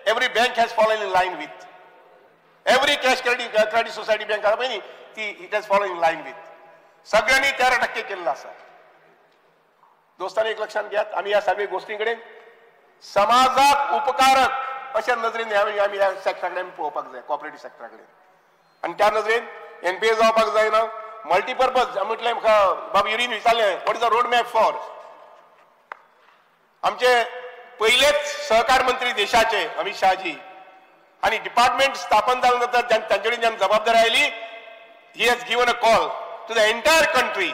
every bank has fallen in line with every cash credit society bank आसा पळय न्ही ती it has fallen in line with. सगळ्यांनी 13% केल्लो आसा. दोस्तांनी एक लक्षात घ्यात. आमी ह्या सगळ्या गोष्टी कडेन समाजाक उपकारक अशा नजरेन आमी ह्या सॅक्टरा कडेन पळोवपाक जाय, कॉपरेटीव सॅक्टरा कडेन. आनी त्या नजरेन एनपीए जावपाक जायना. मल्टीपर्पज म्हटलें म्हाका बाबा युरीन विचारलें what is the road map for. आमचे पयलेच सहकार मंत्री देशाचे अमित शहाजी आणि डिपार्टमेंट स्थापन जाल्यानंतर तांचे कडेन जेन्ना जबाबदारी आयली he has given a call to the entire country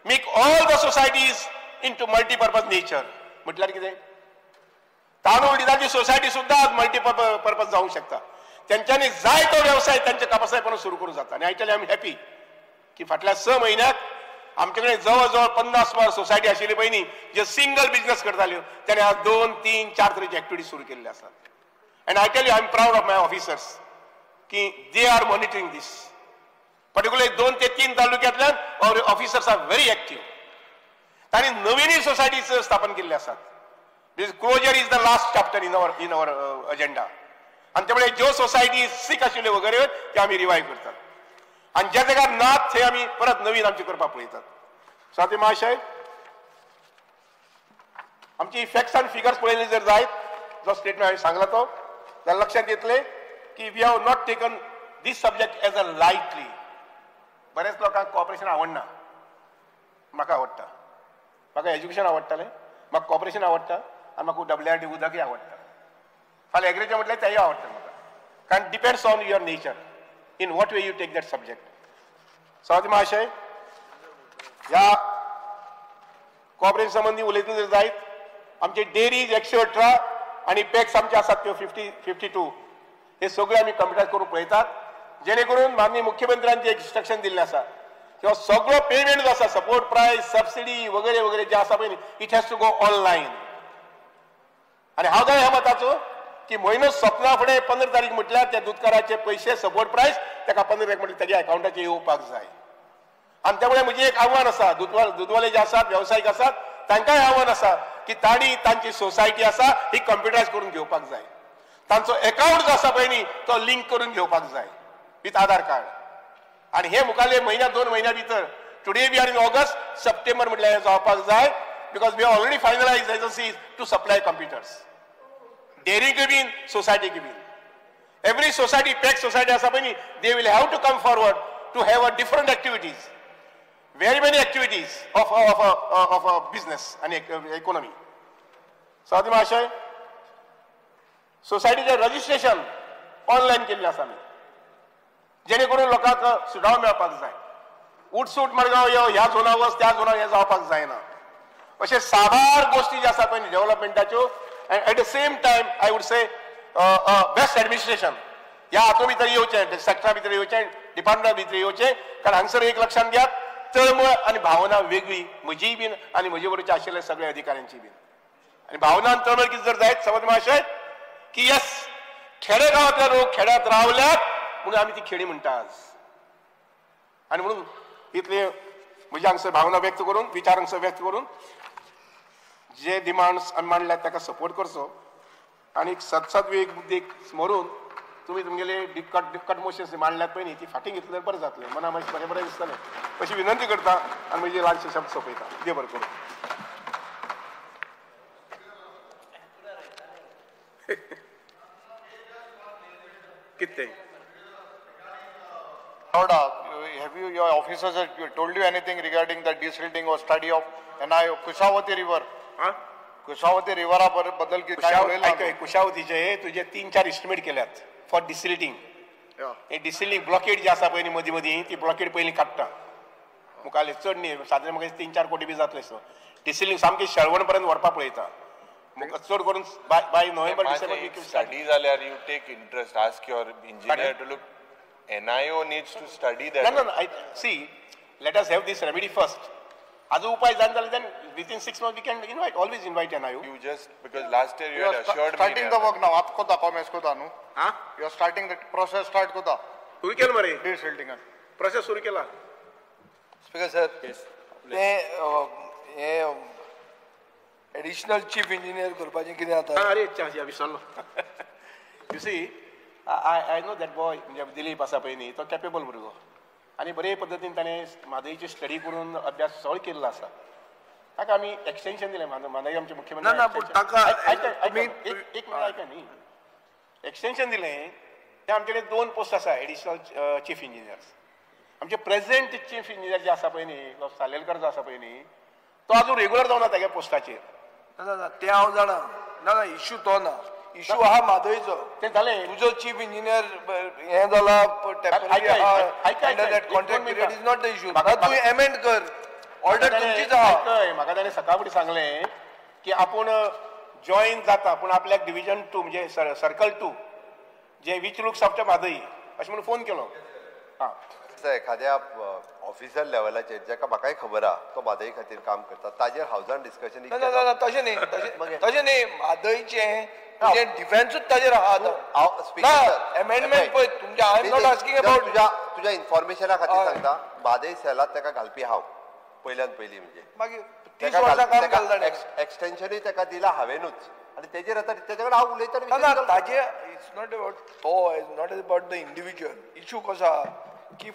make all the societies into multipurpose nature. म्हटल्यार कितें? तांदूळ डिजाची सोसायटी सुद्धा आज मल्टीपर्पज जावंक शकता. त्यांच्यानी जाय तो व्यवसाय त्यांच्या कापासायपणान सुरू करूं जाता. आनी आयटली आमी हॅपी की फाटल्या 6 म्हयन्यात आमचे कडेन जवळ जवळ 50 सोसायटी आशिल्ली पळय न्ही जे सिंगल बिझनेस करताल्यो त्याने आज 2, 3, 4 तरेची एक्टिविटी सुरू केल्ली आसात. And I tell you I am proud of my officers की they are monitoring this. Particularly 2 ते 3 तालुक्यांतल्यान our officers are very active. तांणी नवीनय सोसायटीज स्थापन केल्ले आसात. This closure is the last chapter in our agenda. आनी त्यामुळे ज्यो सोसायटी सीक आशिल्ल्यो वगैरे त्यो आमी रिवायव करतात. आणि ज्या जाग्यार नात थंय आमी परत नवीन आमचे करपाक पळयतात. स्वाती महाशय, आमची फॅक्ट्स आनी फिगर्स पळयले जर जायत जो स्टेटमेंट हांवें सांगला तो जाल्यार लक्षात येतले की we have not taken this subject as a lightly. बरेच लोकांक कॉपरेशन आवडना. म्हाका आवडटा. म्हाका एज्युकेशन आवडटालें, म्हाका कॉपरेशन आवडटा आनी म्हाका WRD उदकय आवडटा. फाल्यां एग्रीकल्चर म्हटल्यार तेंय आवडटा म्हाका. कारण depends on your nature in what way you take that subject. Swati महाशय, या कॉपरेशन संबंधी उलयतले जर जायत आमचे डेरीज 118 आणि पॅक्स आमचे आसात त्यो 52 हे सगळे आमी कंप्युटरायज करून पळयतात. जेणे करून माननीय मुख्यमंत्र्यांनी जे इन्स्ट्रक्शन दिल्ले आसा किंवा सगळो पेमेंट जो आसा सपोर्ट प्राइस सबसिडी वगैरे वगैरे जे आसा पळय it has to go online. आणि हांव जाय ह्या मताचो की म्हयनो सोंपना फुडें 15 तारीख म्हटल्यार त्या दुधकाराचे पयशे सपोर्ट प्राइस ताका 15 तारीख म्हटल्यार ताच्या अकाउंटाचेर येवपाक जाय. आनी त्यामुळे म्हजें एक आव्हान आसा दूधवाले जे आसात व्यावसायिक आसात तांकांय आव्हान आसा की तांणी तांची सोसायटी आसा ही कंप्युटरायज करून घेवपाक जाय. तांचो अकाउंट जो आसा पळय न्ही तो लिंक करून घेवपाक जाय विथ आधार कार्ड. आनी हे मुखाल्ले म्हयन्या 2 म्हयन्या भितर today we are in August September म्हटल्यार हे जावपाक जाय. Because we already finalise agencies to supply computers. Dairy के बीन सोसायटी के बीन एवरी सोसायटी पॅक सोसायटी आसा पळय न्ही they will have to come forward to have a different activities very many activities of a business and economy. Swati महाशय, सोसायटीचे रजिस्ट्रेशन ऑनलायन केल्लें आसा आमी जेणे करून लोकांक सुटाव मेळपाक जाय. उठसूट मडगांव यो ह्या झोनाक वच त्या झोनाक हें जावपाक जायना. अशे साबार गोश्टी ज्यो आसा पळय डेव्हलपमेंटाच्यो and at the same time I would say best administration ह्या हातूंत भितर येवचें, सॅक्टरा भितर येवचें, डिपार्टमेंटा भितर येवचें. कारण हांगसर एक लक्षात घेयात तळमळ आणि भावना वेगळी म्हजी बीन आणि म्हजे बरोबर आशिल्ल्या सगळ्या अधिकाऱ्यांची बीन. आणि भावना आणि तळमळ कितें जर जायत समज महाशय की यस खेडेगांवांतले लोक खेड्यांत रावल्यात म्हणून आमी ती खेडी म्हणटा आज. आणि म्हणून इतले म्हजे हांगसर भावना व्यक्त करून विचार हांगसर व्यक्त करून जे डिमांड्स आमी मांडल्यात ताका सपोर्ट करचो. आणि सदसद एक मुद्देक स्मरून तुम्ही तुमगेले डिक्कट मोशन्स मांडल्यात पळय न्ही ती फाटीं घेतली जाल्यार बरें जातलें. मना मातशें बरें बरें दिसतलें अशी विनंती करता आनी म्हजे ल्हानशे शब्द सोंपयता. देव बरें करूं. कितें have your officers told you anything regarding the desilting or study of Kushawati river? Kushavati रिव्हरा बद्दल कुशावतीचे तुझे 3-4 इस्टिमेट केल्यात फॉर डिसिल्टिंग हे डिसिल्टिंग ब्लॉकेड जे आसा पळय न्ही मदीं मदीं ती ब्लॉकेड पयलीं काडटा मुखाल्ले चड न्ही सादारण म्हाका 3-4 कोटी बी जातले सो डिसिल्टिंग सामकी शेळवण पर्यंत व्हरपाक पळयता चड करून बाय नोव्हेंबर डिसेंबर स्टडी जाल्यार you take interest ask your engineer to look NIO needs to study that. No. See, let us have this remedy first. As upay जान then within 6 months we can always invite NIO. You just because last year you had assured me. Starting the work now. आप कोता कॉमेस कोता नु. हाँ? You are starting the process start कोता. सुरू केलं मरे. Desilting. Process सुरू केला. Speaker sir. Yes. हे additional chief engineer करपाचे कितें आता? अरे अच्छा विसरलो. You see, I know that boy म्हणजे दिलीप आसा पळय न्ही तो कॅपेबल भुरगो आनी बरे पद्दतीन ताणें म्हादईची स्टडी करून अभ्यास सगळो केल्लो आसा ताका आमी एक्सटेंशन दिलें म्हादई आमचे मुख्यमंत्री ना पूण ताका एक मिनीट आयका न्ही एक्सटेंशन दिलें ते आमचे कडेन 2 पोस्ट आसा एडिशनल चीफ इंजिनियर्स आमचे प्रेझेंट चीफ इंजिनियर जे आसा पळय न्ही तो सालेलकर जो आसा पळय न्ही तो आजून रेग्युलर जावना तेगे पोस्टाचेर ना ते हांव जाणा ना इश्यू तो ना इश्यू आहा म्हादईचो ते जालें तुजो चीफ इंजिनियर हे जाला temporary under that contract period is not the issue तूं एमेंड कर ऑर्डर तुमचीच आहा म्हाका ताणें सकाळ फुडें सांगलें की आपूण जॉईन जाता पूण आपल्याक डिव्हिजन 2 म्हणजे सर्कल 2 जे वीच लुक्स आफ्टर म्हादई अशें म्हणून फोन केलो एखाद्या ऑफिसर लेवलाचेर जाका म्हाकाय खबर आहा तो म्हादई खातीर काम करता ताजेर हावजान डिस्कशन ना तशें न्ही म्हादईचें डिफेन्सूच ताजेर आहा आतां अमेंडमेंट पळय तुमच्या I am not asking about तुज्या इन्फॉर्मेशना खातीर सांगता म्हादई सेलात ताका घालपी हांव पयल्यान पयलीं म्हणजे मागीर 30 वर्सां काम केलें ताणें एक्सटेंशनूय ताका दिला हांवेनूच आनी तेजेर आतां तेजे कडेन हांव उलयता ना ताजे इट्स नॉट अबाउट तो is not about the individual issue कसो आहा की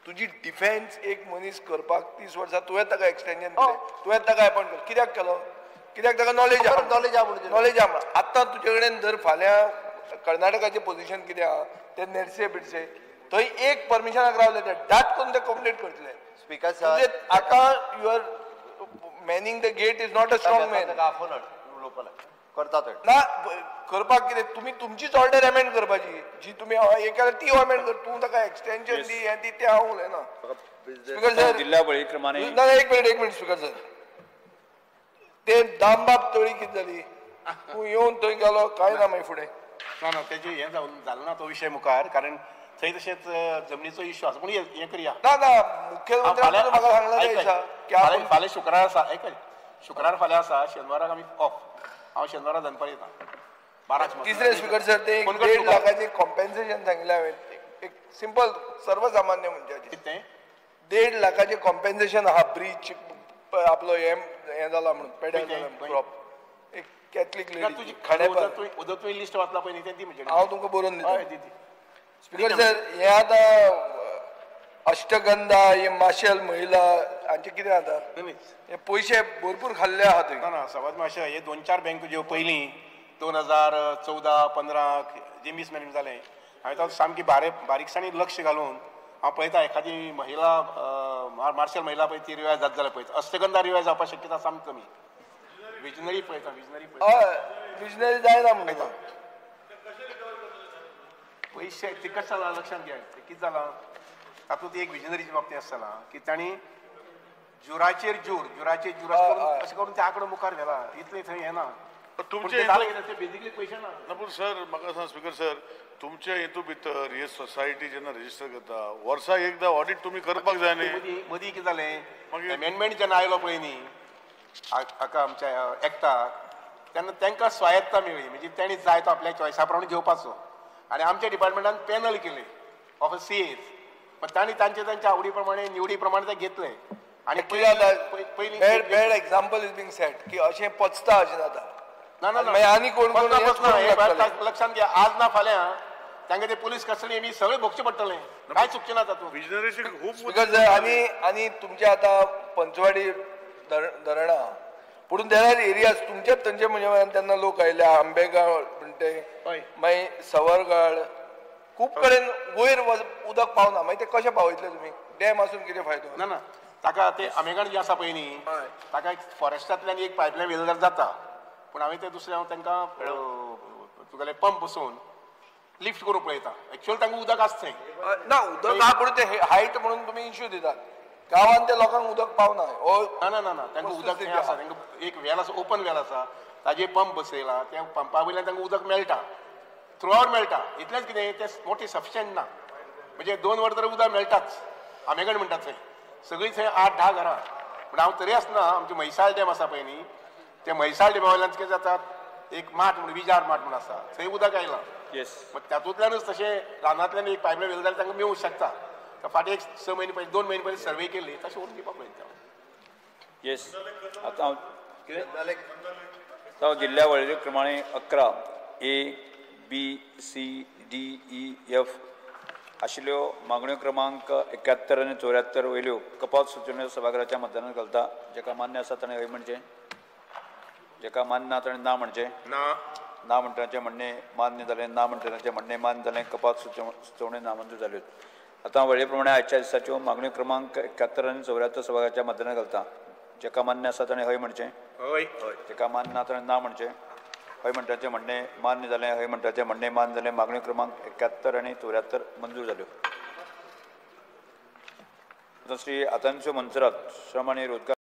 तुजी डिफेन्स एक मनीस करपाक 30 वर्सां तुवें ताका एक्सटेंशन दिलें तुवें ताका अपॉयंट केलो कित्याक ताका नॉलेज आहा आतां तुजे कडेन जर फाल्यां कर्नाटकाचें पोझिशन कितें आहा ते नेरसे बिडसे थंय एक परमिशनाक रावले ते डाट करून ते कंप्लीट करतले स्पीकर सर आतां you are manning the gate is not a strong man करता ना करपाक कितें तुमी तुमचीच ऑर्डर अमेंड करपाची जी तुमी हे केल्यार ती अमेंड कर तूं ताका एक्सटेंशन दी हें दी तें हांव उलयना स्पीकर सर जिल्हा बळी प्रमाणे ना एक मिनिट स्पीकर सर ते दामबाब तळी कितें जाली तूं येवन थंय गेलो काय ना मागीर फुडें ना तेजे हें जालो ना तो विशय मुखार कारण थंय तशेंच जमनीचो इश्यू आसा पूण हें करया ना मुख्यमंत्र्यान म्हाका सांगलें फाल्यां शुक्रार आसा शुक्रार फाल्यां आसा शेनवाराक आमी ऑफ हांव शेनवारा दनपार येता 12 तिसरे स्पीकर सर ते 1.5 लाखाची कॉम्पेन्सेशन सांगिल्लें हांवें एक सिंपल सर्वसामान्य मनशाची कितें 1.5 लाखाचें कॉम्पेन्सेशन आहा ब्रीच आपलो हें जाला म्हणून पेड्यार जाला क्रॉप एक कॅथलीक लेडी खांडेपार उदक तुवें लिस्ट वाचला पळय न्ही तें दी म्हणजे हांव तुमकां बरोवन दिता स्पीकर सर हें आतां अष्टगंधा हे माशेल महिला हांचे कितें जाता हे पयशे भरपूर खाल्ले आहा थंय ना सवाद मातशें हे 2-4 बँको ज्यो पयलीं 2014-15 जे मिसमॅनेज जालें हांवें तो सामकी बारीकसाणी लक्ष घालून हांव पळयता एखादी महिला मार्शल महिला पळय ती रिवायज जाता जाल्यार पळयता अष्टगंधा रिवायज जावपाक शक्यता सामकी कमी विजनरी पळयता विजनरी जायना म्हणटा पयशे ते कशें जालां लक्षांत घे ते कितें जालां तातूंत एक विजनरीची बाबतींत आसा जालां की तांणी जुराचेर जूर अशें करून ते आंकडो मुखार व्हेला इतलें थंय हें ना तुमचे बेजिकली पयशे ना पूण सर म्हाका सांग स्पीकर सर तुमच्या हेतू भितर हे सोसायटी जेन्ना रजिस्टर करता वर्सा एकदां ऑडिट तुमी करपाक जाय न्ही मदीं कितें जालें अमेंडमेंट जेन्ना आयलो पळय न्ही हाका आमच्या एक्टाक तेन्ना तांकां स्वायत्ता मेळ्ळी म्हणजे तेणी जाय तो आपल्या चॉयसा प्रमाणे घेवपाचो आनी आमच्या डिपार्टमेंटान पॅनल केले ऑफ अ सीएज पण तांणी तांच्या आवडी प्रमाणे निवडी प्रमाणे ते घेतले आनी पयलीं bad example is being set की अशें पचता अशें जाता ना आनी कोण लक्षांत घ्या आज ना फाल्यां तांकां ते पुलीस कस्टडी बी सगळें भोगचें पडटलें कांय चुकचें ना तातूंत विजनरीची खूब स्पीकर सर आनी तुमचे आतां पंचवाडी धरण आहा पूण देर आर एरियाज तुमचेच थंयचे म्हणजे तेन्ना लोक आयले आंबेगाव म्हणटे मागीर सवरगाळ खूब कडेन वयर उदक पावना मागीर ते कशें पावयतले तुमी डॅम आसून कितें फायदो ना ताका ते आमेगाण जे आसा पळय न्ही ताका एक फॉरेस्टांतल्यान एक पायपलायन वेल जाता पूण हांवें ते दुसऱ्या तांकां तुगेले पंप बसोवन लिफ्ट करूंक पळयता एक्चुअल तांकां उदक आसचें ना उदक हा पण ते हायट म्हणून तुम्ही इश्यू दितात गांवांत ते लोकांक उदक पावना ना ना ना तांकां उदक हें आसा तांकां एक वेल आसा ओपन वेल आसा ताजेर पंप बसयला त्या पंपा वयल्यान तांकां उदक मेळटा थ्रू आवर मेळटा इतलेंच कितें तें मोटी सफिशियंट ना म्हणजे 2 वर तर उदक मेळटाच आमेगण म्हणटात थंय सगळीं थंय 8-10 घरां पूण हांव तरी आसतना आमचे म्हैसाळ डॅम आसा पळय न्ही त्या म्हैसाळ डॅमा वयल्यान कितें जातात एक माठ म्हणून विजार माठ म्हणून आसा थंय उदक आयलां मग तातूंतल्यानच तशें रानांतल्यान एक पायपलायन येयलें जाल्यार तांकां मेळूंक शकता फाटीं एक 6 म्हयने पयलीं 2 म्हयने पयलीं सर्वे केल्ली तशें व्हरून दिवपाक पळयता येस आतां हांव जिल्ल्या वळेरी प्रमाणे 11 A, B, C, D, E, F आशिल्ल्यो मागण्यो क्रमांक 71 आनी 74 वयल्यो कपात सुचोवण्यो सभागृहाच्या मतदानाक घालता जेका मान्य आसा ताणें हय म्हणचें जेका मान्य ना ताणें ना म्हणचें ना म्हणटाचें म्हणणें मान्य जालें ना म्हणटाचें म्हणणें मान्य जालें कपात सुचोवण्यो नामंजूर जाल्यो आतां वळेरी प्रमाणे आजच्या दिसाच्यो मागण्यो क्रमांक 71 आनी 74 सभागृहाच्या मतदानाक घालता जेका मान्य आसा ताणें हय म्हणचें जेका मान्य ना ताणें ना म्हणचें हय म्हणटाचें म्हणणें मान्य जालें हय म्हणटाचें म्हणणें मान्य जालें मागण्यो क्रमांक 71 आनी 74 मंजूर जाल्यो श्री आतांच्यो मंत्र्यात श्रम आनी रोजगार